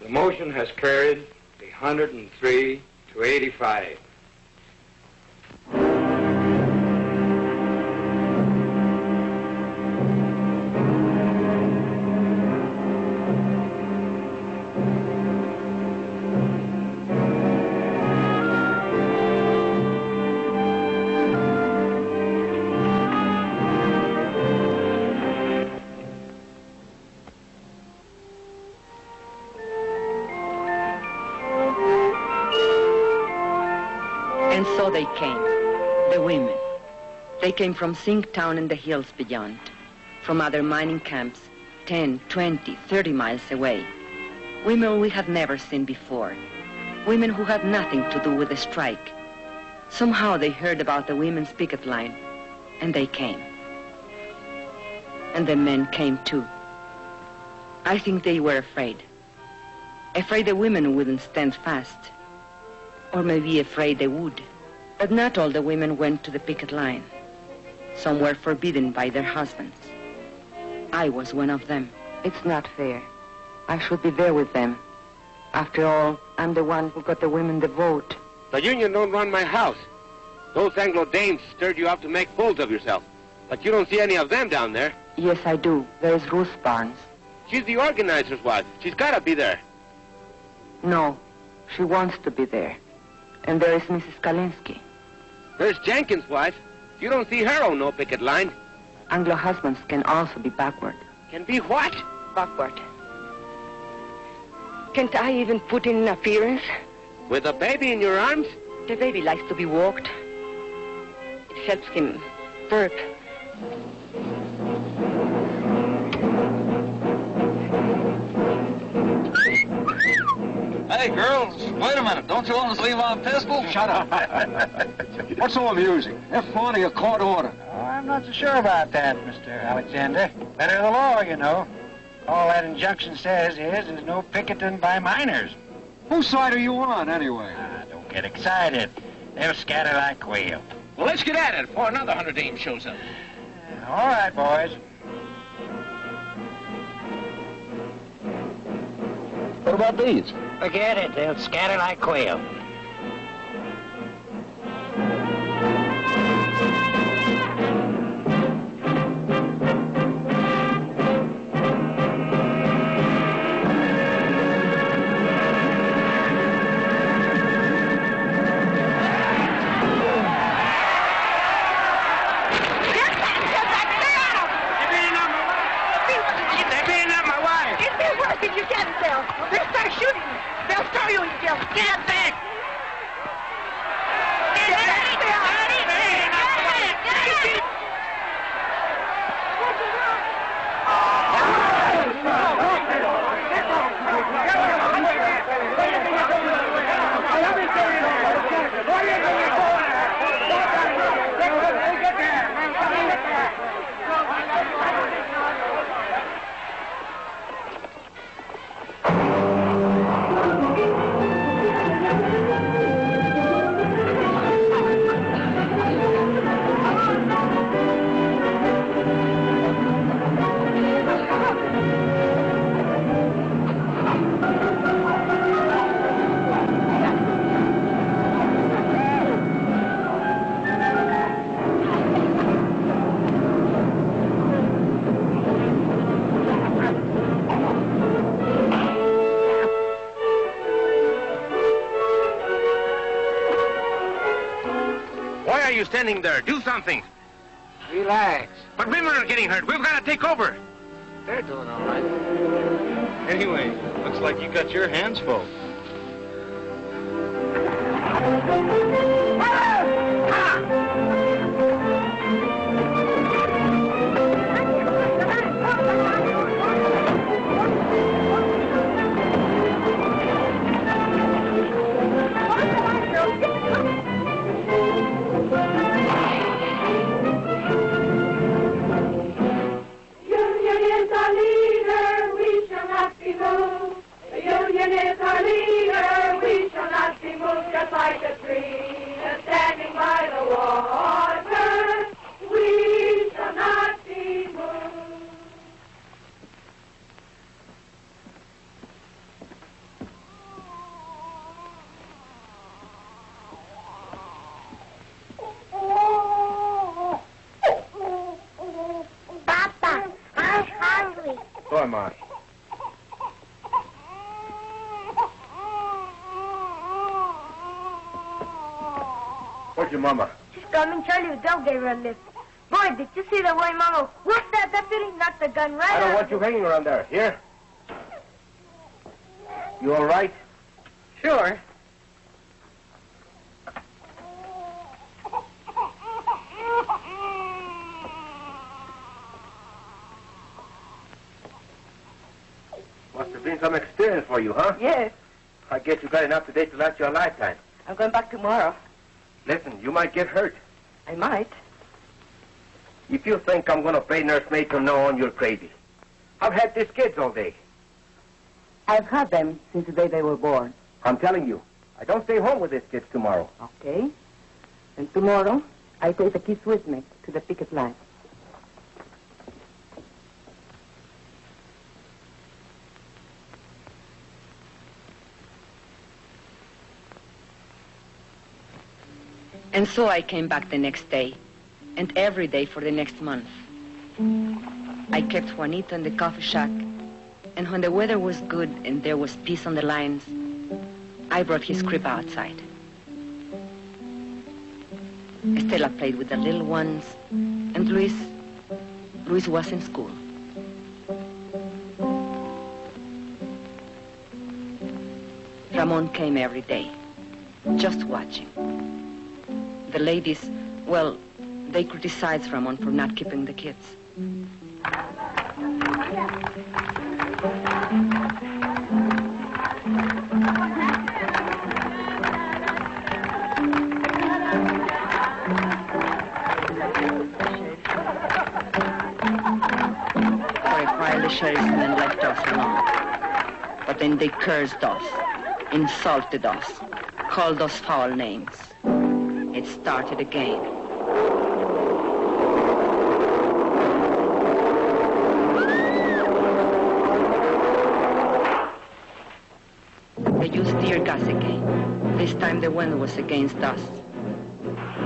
The motion has carried 103 to 85. And so they came, the women. They came from Zinc town and the hills beyond, from other mining camps, 10, 20, 30 miles away. Women we had never seen before. Women who had nothing to do with the strike. Somehow they heard about the women's picket line, and they came. And the men came too. I think they were afraid. Afraid the women wouldn't stand fast. Or maybe afraid they would. But not all the women went to the picket line. Some were forbidden by their husbands. I was one of them. It's not fair. I should be there with them. After all, I'm the one who got the women the vote. The union don't run my house. Those Anglo dames stirred you up to make fools of yourself. But you don't see any of them down there. Yes, I do. There's Ruth Barnes. She's the organizer's wife. She's got to be there. No, she wants to be there. And there is Mrs. Kalinsky. There's Jenkins' wife. You don't see her on no picket line. Anglo husbands can also be backward. Can be what? Backward. Can't I even put in an appearance? With a baby in your arms? The baby likes to be walked. It helps him burp. Hey, girls, wait a minute. Don't you want to leave our pistol? Shut up. What's so amusing? They're flaunting a court order. Oh, I'm not so sure about that, Mr. Alexander. Better the law, you know. All that injunction says is there's no picketing by miners. Whose side are you on, anyway? Don't get excited. They'll scatter like quail. Well, let's get at it before another 100 dames shows up. All right, boys. What about these? Forget it. They'll scatter like quail. Standing there. Do something. Relax. But women are getting hurt. We've got to take over. They're doing all right. Anyway, looks like you got your hands full. Like a tree standing by the water, we shall not be moved. Papa, I'm hungry. So am I. Where's your mama? She's coming. Charley Vidal gave her a lift. Boy, did you see the way Mama whooped that deputy? Knocked the gun right I don't out want of you him. hanging around there. Here? You all right? Sure. some experience for you, huh? Yes. I guess you got enough today to last you a lifetime. I'm going back tomorrow. Listen, you might get hurt. I might. If you think I'm going to play nursemaid from now on, you're crazy. I've had these kids all day. I've had them since the day they were born. I'm telling you, I don't stay home with these kids tomorrow. Okay. And tomorrow, I take the kids with me to the picket line. And so I came back the next day, and every day for the next month. I kept Juanito in the coffee shack, and when the weather was good and there was peace on the lines, I brought his crib outside. Estella played with the little ones, and Luis was in school. Ramon came every day, just watching. The ladies, well, they criticized Ramon for not keeping the kids. For a while, the sheriffmen left us alone. But then they cursed us, insulted us, called us foul names. It started again. They used tear gas again. This time the wind was against us.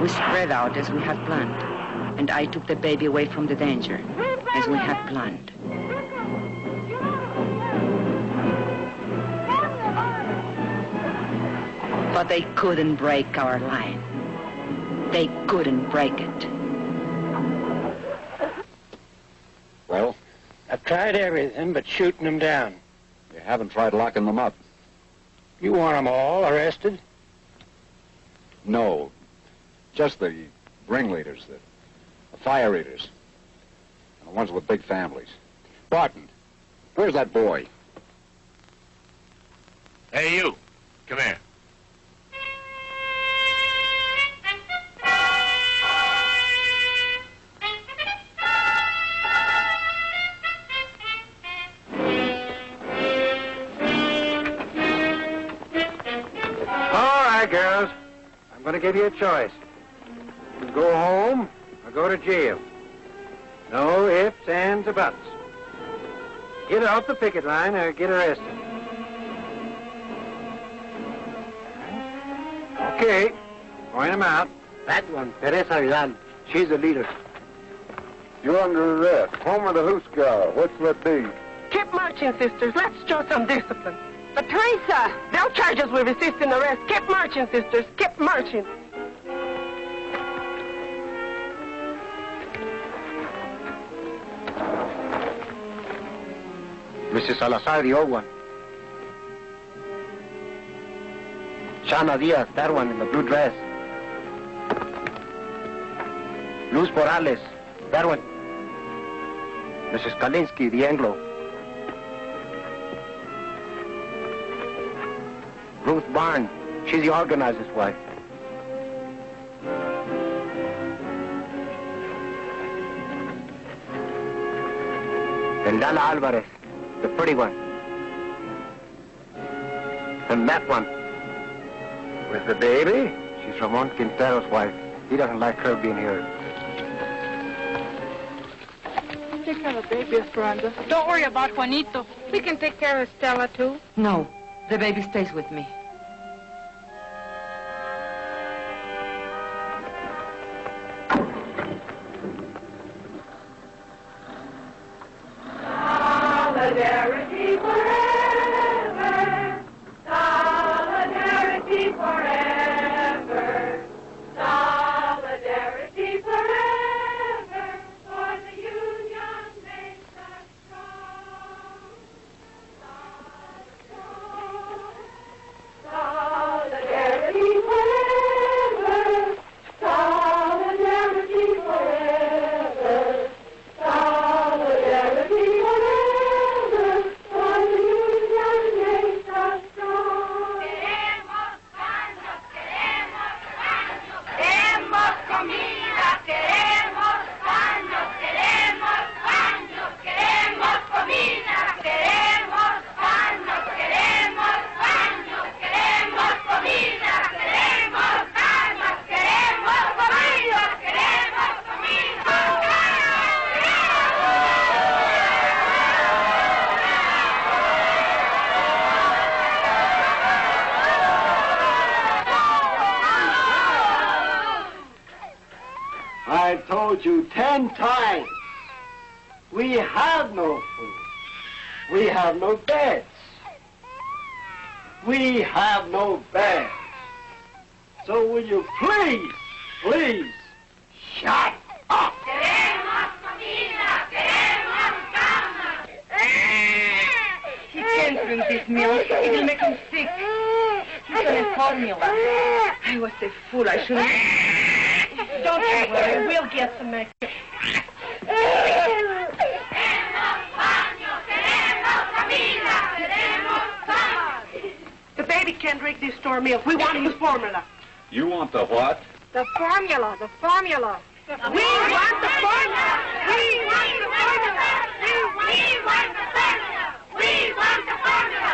We spread out as we had planned, and I took the baby away from the danger, as we had planned. But they couldn't break our line. They couldn't break it. Well? I've tried everything but shooting them down. You haven't tried locking them up? You want them all arrested? No. Just the ringleaders, the fire eaters, and the ones with big families. Barton, where's that boy? Hey, you. Come here. Girls, I'm going to give you a choice. You can go home or go to jail. No ifs, ands, or buts. Get off the picket line or get arrested. Okay, point them out. That one, Teresa Vidal. She's the leader. You're under arrest. Home or the Hooskow. What's that be? Keep marching, sisters. Let's show some discipline. But Teresa, they'll charge us with resisting arrest. Keep marching, sisters. Keep marching. Mrs. Salazar, the old one. Shana Diaz, that one in the blue dress. Luz Morales, that one. Mrs. Kalinsky, the Anglo. Ruth Barnes, she's the organizer's wife. And Lala Alvarez, the pretty one. And that one, with the baby, she's Ramon Quintero's wife. He doesn't like her being here. Take care of the baby, Esperanza. Don't worry about Juanito. We can take care of Estella, too. No, the baby stays with me. Solidarity forever. Solidarity forever. Solidarity forever. For the union makes us strong. I told you 10 times. We have no food. We have no beds. We have no beds. So will you please, shut up? Queremos comida, queremos cama. He can't drink this milk. It will make him sick. He's on a formula. I was a fool. I should have... Don't you worry. We'll get some extra. The baby can't drink this store milk. We want his formula. You want the what? The formula, the formula. We want the formula. We want the formula. We want the formula. We want the formula.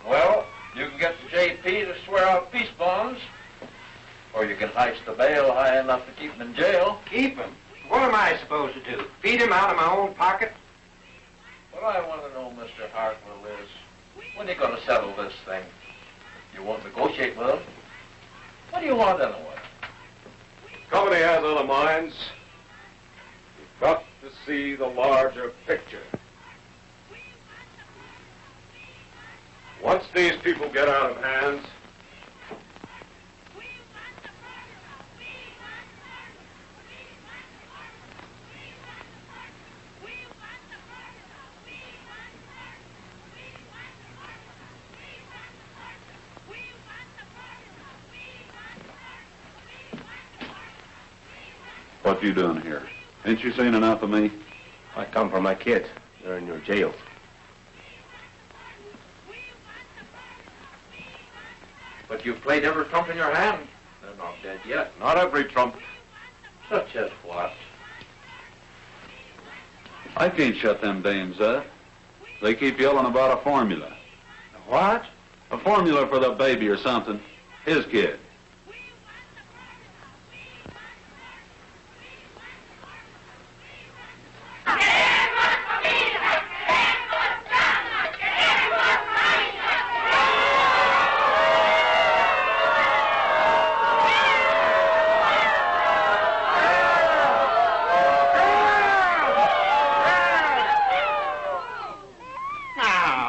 Well, you can get the JP to swear out peace bonds, or you can heist the bail high enough to keep him in jail. Keep him? What am I supposed to do? Feed him out of my own pocket? What I want to know, Mr. Hartwell, is when are you going to settle this thing? You won't negotiate with him? What do you want anyway? Company has other minds. You've got to see the larger picture. Once these people get out of hands, what you doing here? Ain't you seen enough of me? I come for my kids. They're in your jail. But you've played every trump in your hand. They're not dead yet. Not every trump. Such as what? I can't shut them dames up. They keep yelling about a formula. What? A formula for the baby or something. His kid.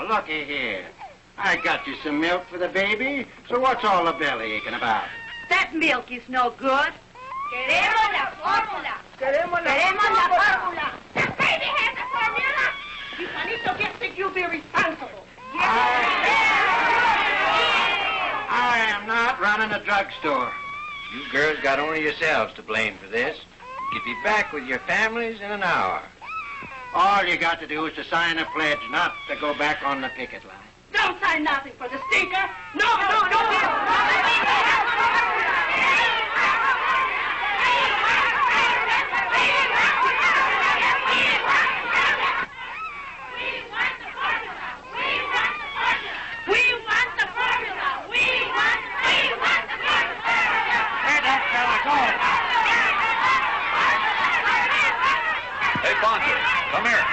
Looky here. I got you some milk for the baby, so what's all the belly aching about? That milk is no good. Queremos la fórmula. Queremos la fórmula. The baby has a formula. If Juanito gets sick, you'll be responsible. I am not running a drugstore. You girls got only yourselves to blame for this. You'll be back with your families in an hour. All you got to do is to sign a pledge not to go back on the picket line. Don't sign nothing for the stinker. No. Hey, Bonzo, come here.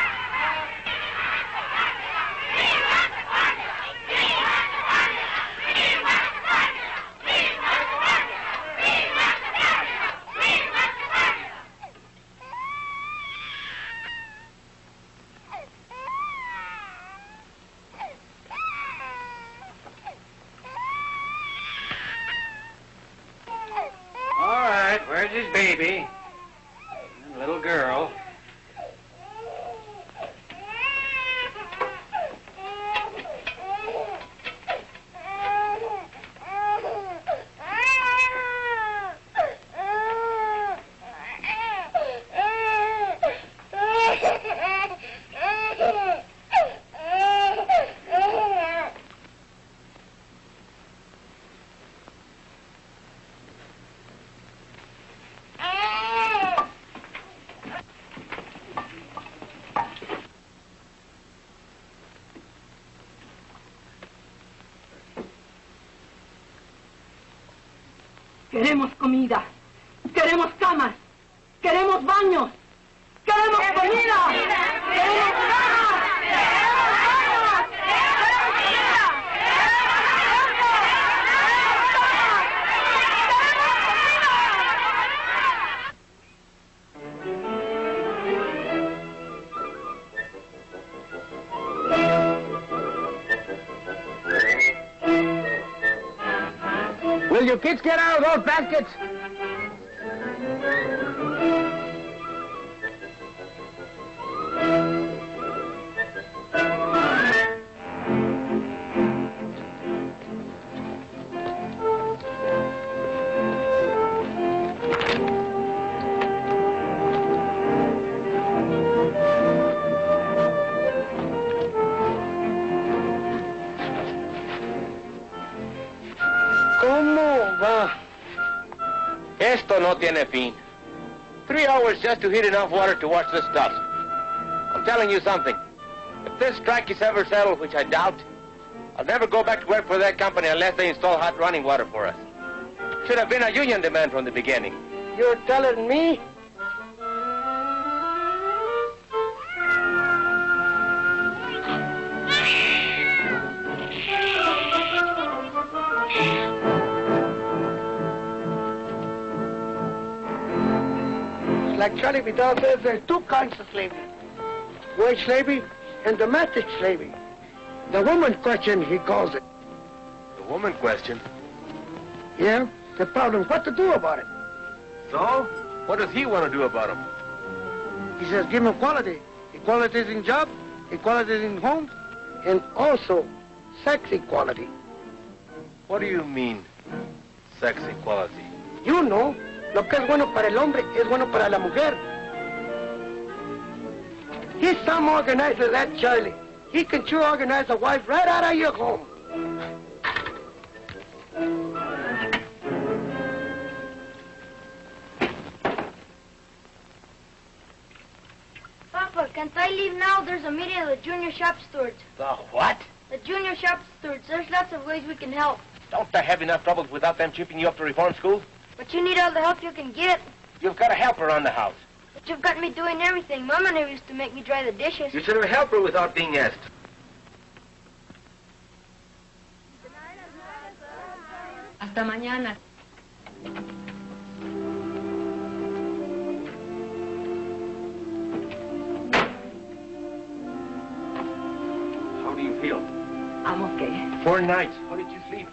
All right, where's his baby? And little girl. Queremos comida. Queremos camas. Queremos baños. Queremos comida. Queremos camas. Queremos baños. Queremos comida. Will you kids get out of those baskets? Esto no tiene fin. 3 hours just to heat enough water to wash this dust. I'm telling you something. If this strike is ever settled, which I doubt, I'll never go back to work for that company unless they install hot running water for us. Should have been a union demand from the beginning. You're telling me? Like Charley Vidal says, there's 2 kinds of slavery. Wage slavery and domestic slavery. The woman question, he calls it. The woman question? Yeah, the problem, what to do about it? So? What does he want to do about them? He says give them equality. Equality in jobs, equality in homes, and also sex equality. What do you mean, sex equality? You know. Lo que es bueno para el hombre es bueno para la mujer. He's some organizer, that Charlie. He can sure organize a wife right out of your home. Papa, can't I leave now? There's a meeting of the junior shop stewards. The what? The junior shop stewards. There's lots of ways we can help. Don't they have enough troubles without them shipping you up to reform school? But you need all the help you can get. You've got a helper around the house. But you've got me doing everything. Mama never used to make me dry the dishes. You should have a helper without being asked. Hasta mañana. How do you feel? I'm okay. 4 nights. How did you sleep?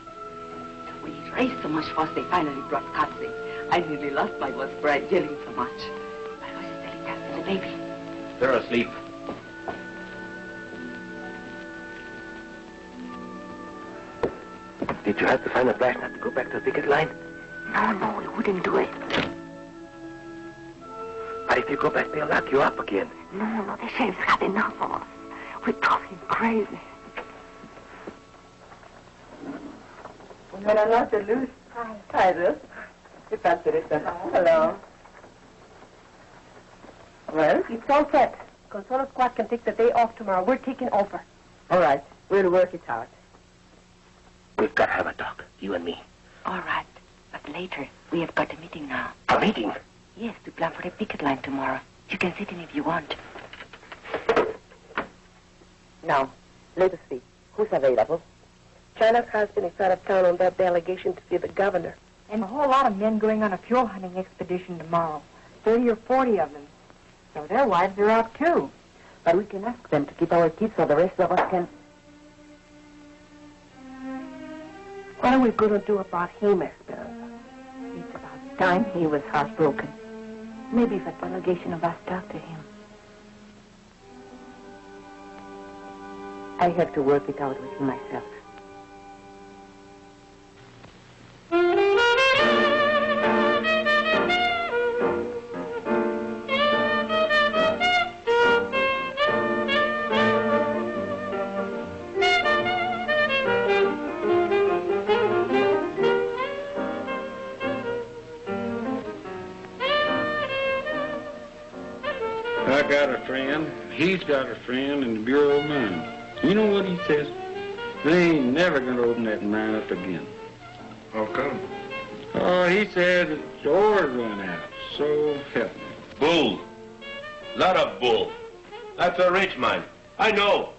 We raised so much fuss, they finally brought Patsy. I nearly lost my voice for yelling so much. My voice is telling that to the baby. They're asleep. Did you have to find a flash not to go back to the picket line? No, we wouldn't do it. But if you go back, they'll lock you up again. No, the sheriff's had enough of us. We drove him crazy. Buenas noches, Luz. Hi, Ruth. ¿Qué tal, Teresa? Hello. Well, It's all set. Consuelo Squad can take the day off tomorrow. We're taking over. all right. We'll work it out. We've got to have a talk, you and me. All right. But later, we have got a meeting now. A meeting? Yes, to plan for the picket line tomorrow. You can sit in if you want. Now, let us see. Who's available? China's husband is out of town on that delegation to see the governor. And a whole lot of men going on a fuel hunting expedition tomorrow. 30 or 40 of them. So their wives are out, too. But we can ask them to keep our kids so the rest of us can... What are we going to do about him, Esperanza? It's about time he was heartbroken. Maybe if a delegation of us talk to him. I have to work it out with him myself. I got a friend, he's got a friend in the Bureau of Mines. You know what he says? They ain't never gonna open that mine up again. How come? Oh, he said his oars run out. So help me. Bull. Lot of bull. That's a rich man. I know.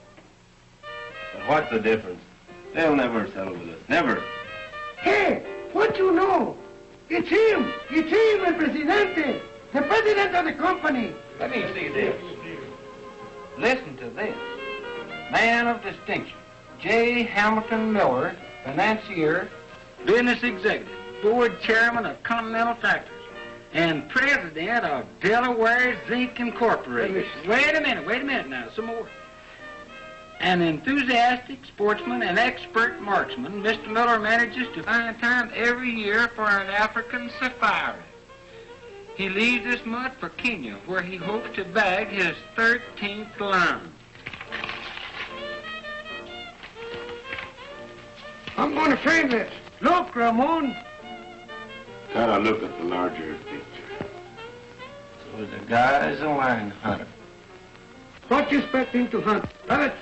But what's the difference? They'll never settle with us. Never. Hey, what you know? It's him. It's him, el presidente. The president of the company. Let me see this. Listen to this. Man of distinction. J. Hamilton Miller, financier, business executive, board chairman of Continental Tractors, and president of Delaware Zinc Incorporated. Wait a minute now, some more. An enthusiastic sportsman and expert marksman, Mr. Miller manages to find time every year for an African safari. He leaves this month for Kenya, where he hopes to bag his 13th lion. I'm going to frame this. Look, Ramon. Gotta look at the larger picture. So the guy's a lion hunter. What you expect him to hunt? Rabbit?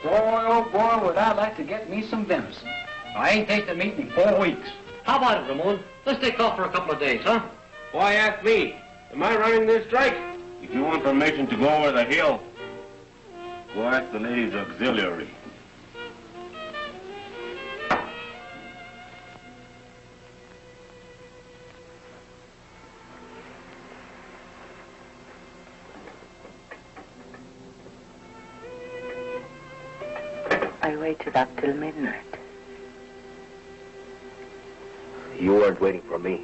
Boy, oh boy, would I like to get me some venison. I ain't tasted meat in 4 weeks. How about it, Ramon? Let's take off for a couple of days, huh? Why ask me? Am I running this strike? If you want permission to go over the hill, go ask the ladies' auxiliary. I waited up till midnight. You weren't waiting for me.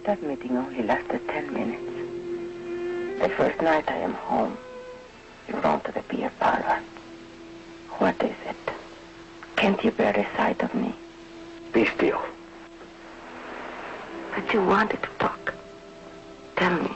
That meeting only lasted 10 minutes. The first night I am home, you run to the beer parlor. What is it? Can't you bear the sight of me? Be still. But you wanted to talk. Tell me.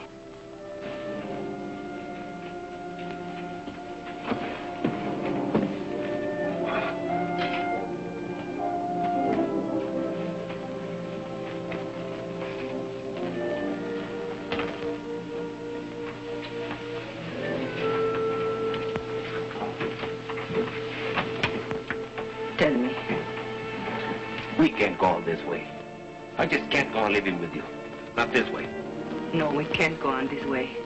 Tell me. We can't go on this way. I just can't go on living with you. Not this way. No, we can't go on this way.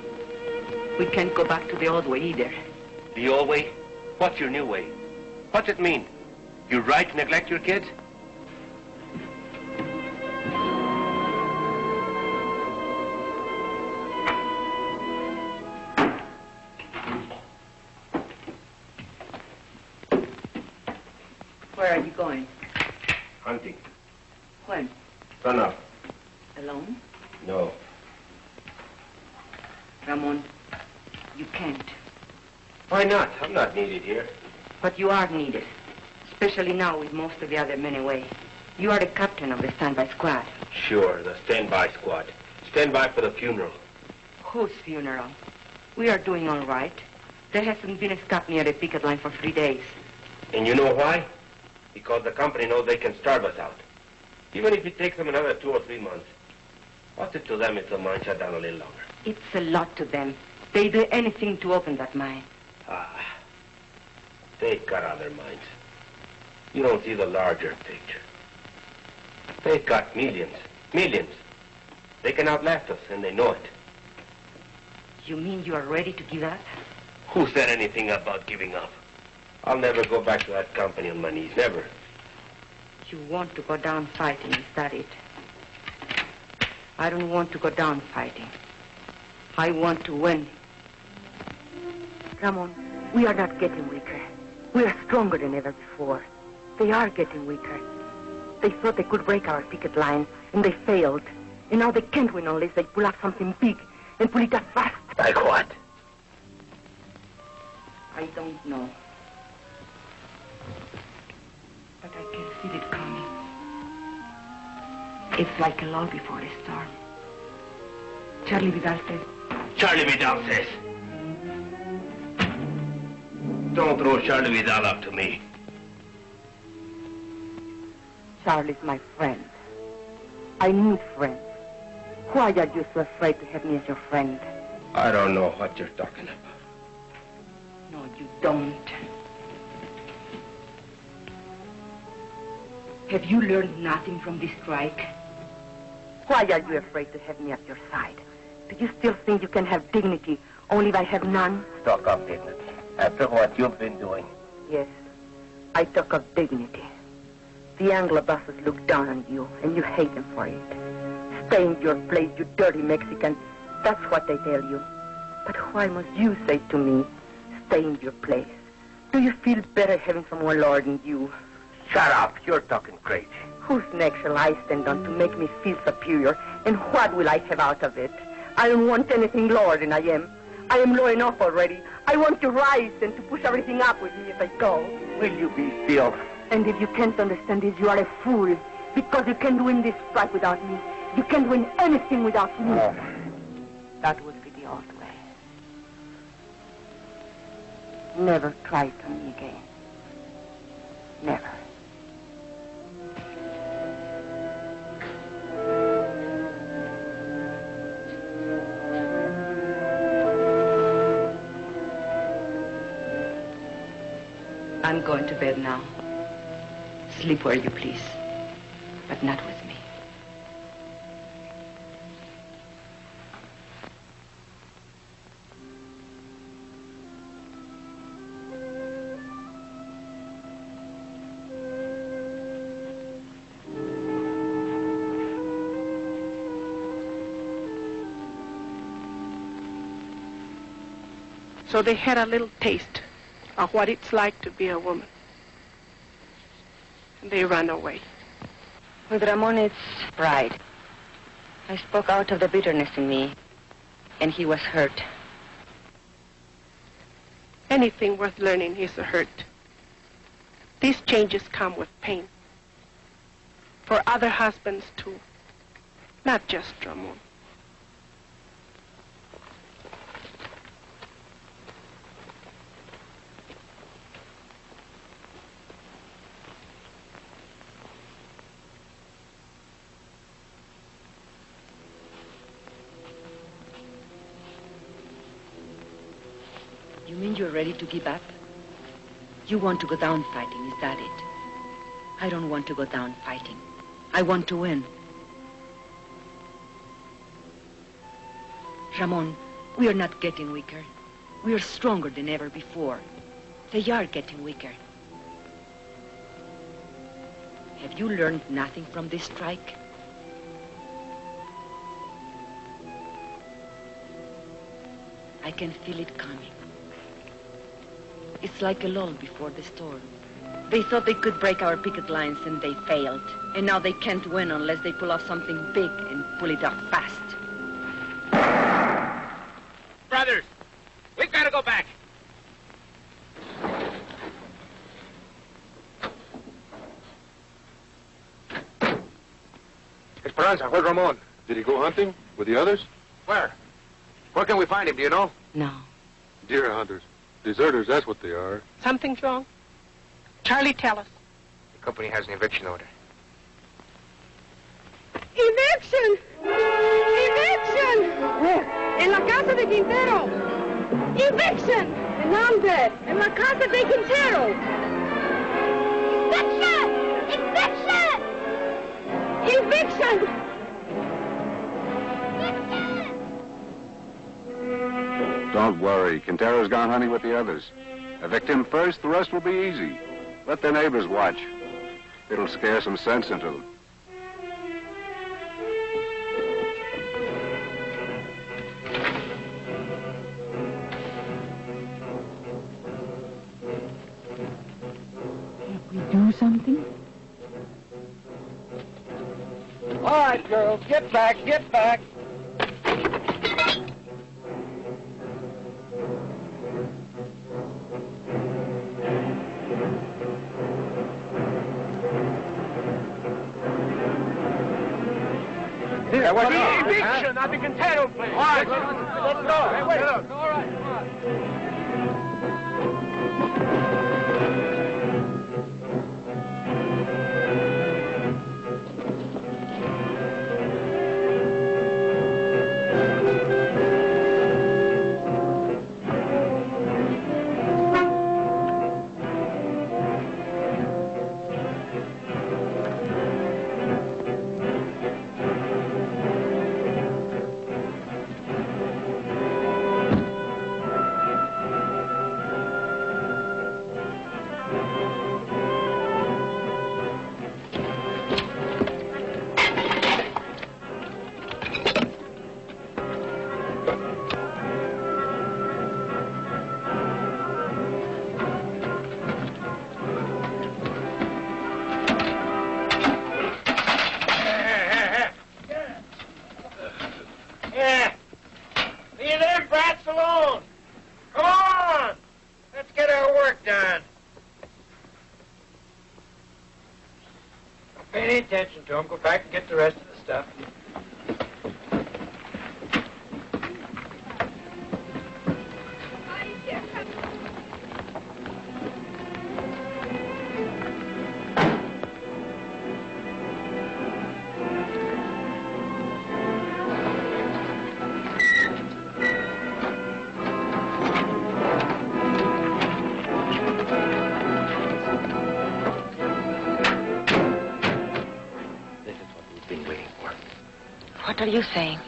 We can't go back to the old way either. The old way? What's your new way? What's it mean? You're right to neglect your kids? Where are you going? Hunting. When? Sun up. Alone? No. Ramon, you can't. Why not? I'm not needed here. But you are needed. Especially now with most of the other men away. You are the captain of the standby squad. Sure, the standby squad. Standby for the funeral. Whose funeral? We are doing all right. There hasn't been a scrap near the picket line for 3 days. And you know why? Because the company knows they can starve us out. Even if it takes them another 2 or 3 months. What's it to them if the mine shut down a little longer? It's a lot to them. They do anything to open that mine. Ah, they've got other minds. You don't see the larger picture. They've got millions. Millions. They can outlast us, and they know it. You mean you are ready to give up? Who said anything about giving up? I'll never go back to that company on my knees. Never. You want to go down fighting, is that it? I don't want to go down fighting. I want to win. Ramon, we are not getting weaker. We are stronger than ever before. They are getting weaker. They thought they could break our picket line, and they failed. And now they can't win unless they pull up something big and pull it up fast. Like what? I don't know. But I can see it coming. It's like a lull before a storm. Charley Vidal says. Charley Vidal says. Don't throw Charley Vidal up to me. Charley's my friend. I need friends. Why are you so afraid to have me as your friend? I don't know what you're talking about. No, you don't. Have you learned nothing from this strike? Why are you afraid to have me at your side? Do you still think you can have dignity only if I have none? Talk of dignity. After what you've been doing. Yes, I talk of dignity. The Anglo bosses look down on you, and you hate them for it. Stay in your place, you dirty Mexican. That's what they tell you. But why must you say to me, stay in your place? Do you feel better having some more lord than you? Shut up. You're talking crazy. Whose neck shall I stand on to make me feel superior? And what will I have out of it? I don't want anything lower than I am. I am low enough already. I want to rise and to push everything up with me as I go. Will you be still? And if you can't understand this, you are a fool. Because you can't win this fight without me. You can't win anything without me. Oh. That would be the old way. Never try to me again. Never. I'm going to bed now. Sleep where you please, but not with me. So they had a little taste of what it's like to be a woman. And they ran away. With Ramon, it's pride. I spoke out of the bitterness in me, and he was hurt. Anything worth learning is a hurt. These changes come with pain. For other husbands, too. Not just Ramon. You mean you're ready to give up? You want to go down fighting, is that it? I don't want to go down fighting. I want to win. Ramon, we are not getting weaker. We are stronger than ever before. They are getting weaker. Have you learned nothing from this strike? I can feel it coming. It's like a lull before the storm. They thought they could break our picket lines, and they failed. And now they can't win unless they pull off something big and pull it off fast. Brothers, we've got to go back. Esperanza, where's Ramon? Did he go hunting with the others? Where? Where can we find him, do you know? No. Deer hunters. Deserters, that's what they are. Something's wrong? Charlie, tell us. The company has an eviction order. ¡Eviction! ¡Eviction! Where? En la casa de Quintero. ¡Eviction! En nombre. En la casa de Quintero. ¡Eviction! ¡Eviction! ¡Eviction! Don't worry. Quintero's gone hunting with the others. Evict him first, the rest will be easy. Let the neighbors watch. It'll scare some sense into them. Can't we do something? All right, girls, get back, get back. Here, what's the eviction at the Quintero place? All right, let's go. Hey, wait. All right, come on. Pay any attention to him. Go back and get the rest of the stuff. What are you saying?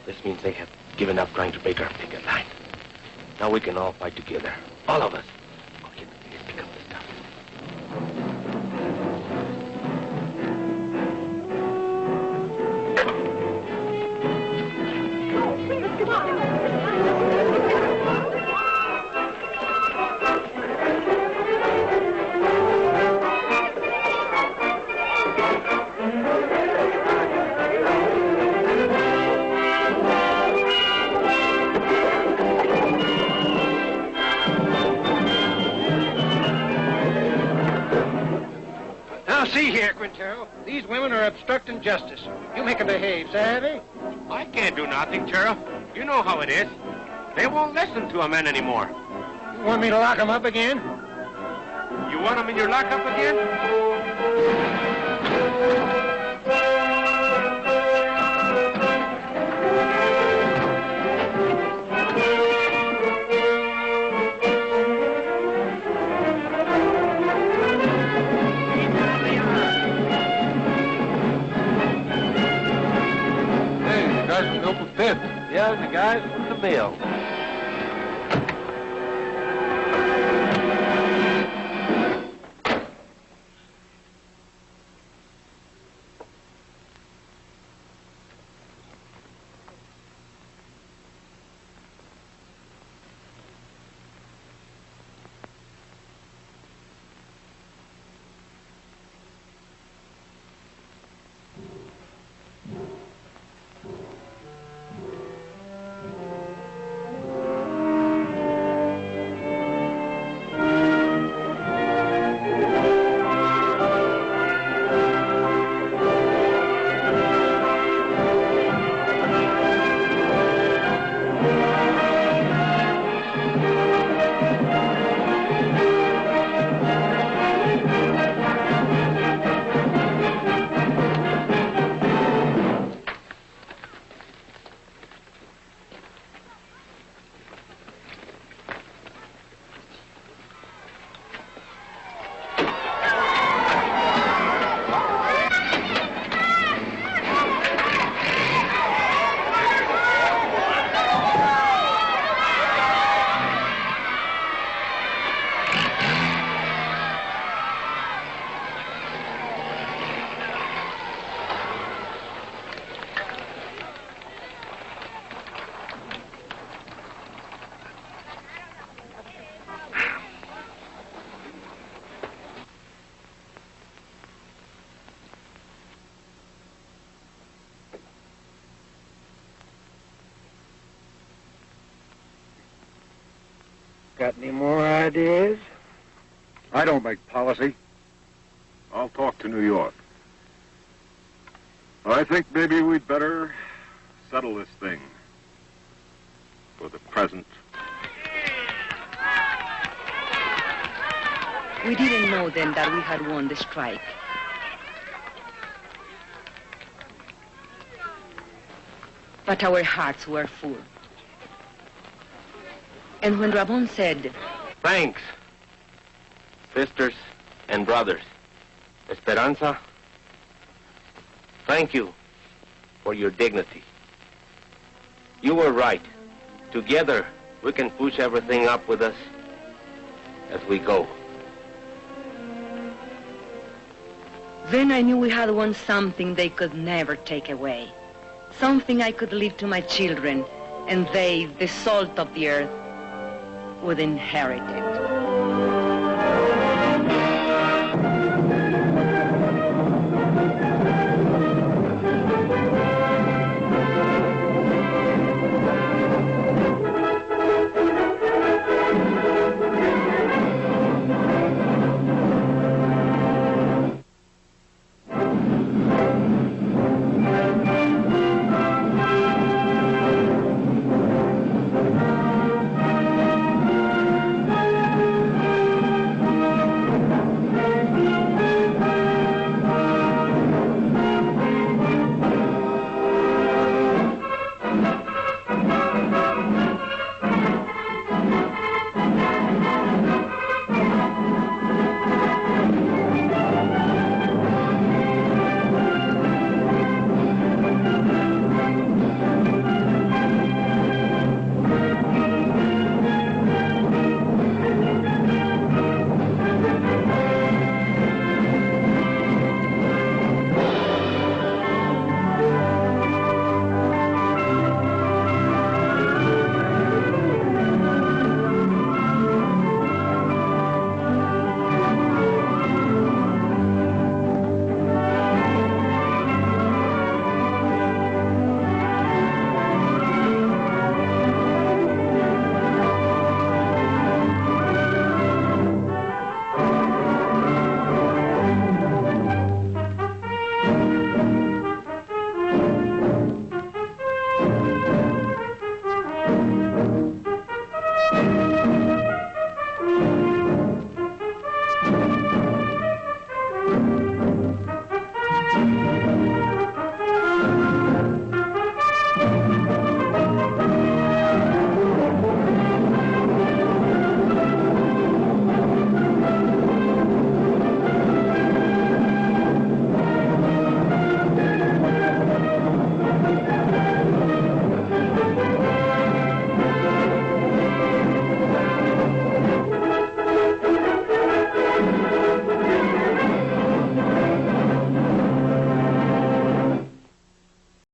This means they have given up trying to break our picket line. Now we can all fight together. All of us. Go get the thing and pick up the stuff. See here, Quintero. These women are obstructing justice. You make them behave, savvy? I can't do nothing, Sheriff. You know how it is. They won't listen to a man anymore. You want me to lock them up again? You want them in your lockup again? Yeah, the guys with the bill. Got any more ideas? I don't make policy. I'll talk to New York. I think maybe we'd better settle this thing for the present. We didn't know then that we had won the strike. But our hearts were full. And when Ramon said, Thanks, sisters and brothers. Esperanza, thank you for your dignity. You were right. Together, we can push everything up with us as we go. Then I knew we had won something they could never take away. Something I could leave to my children, and they, the salt of the earth, would inherit it.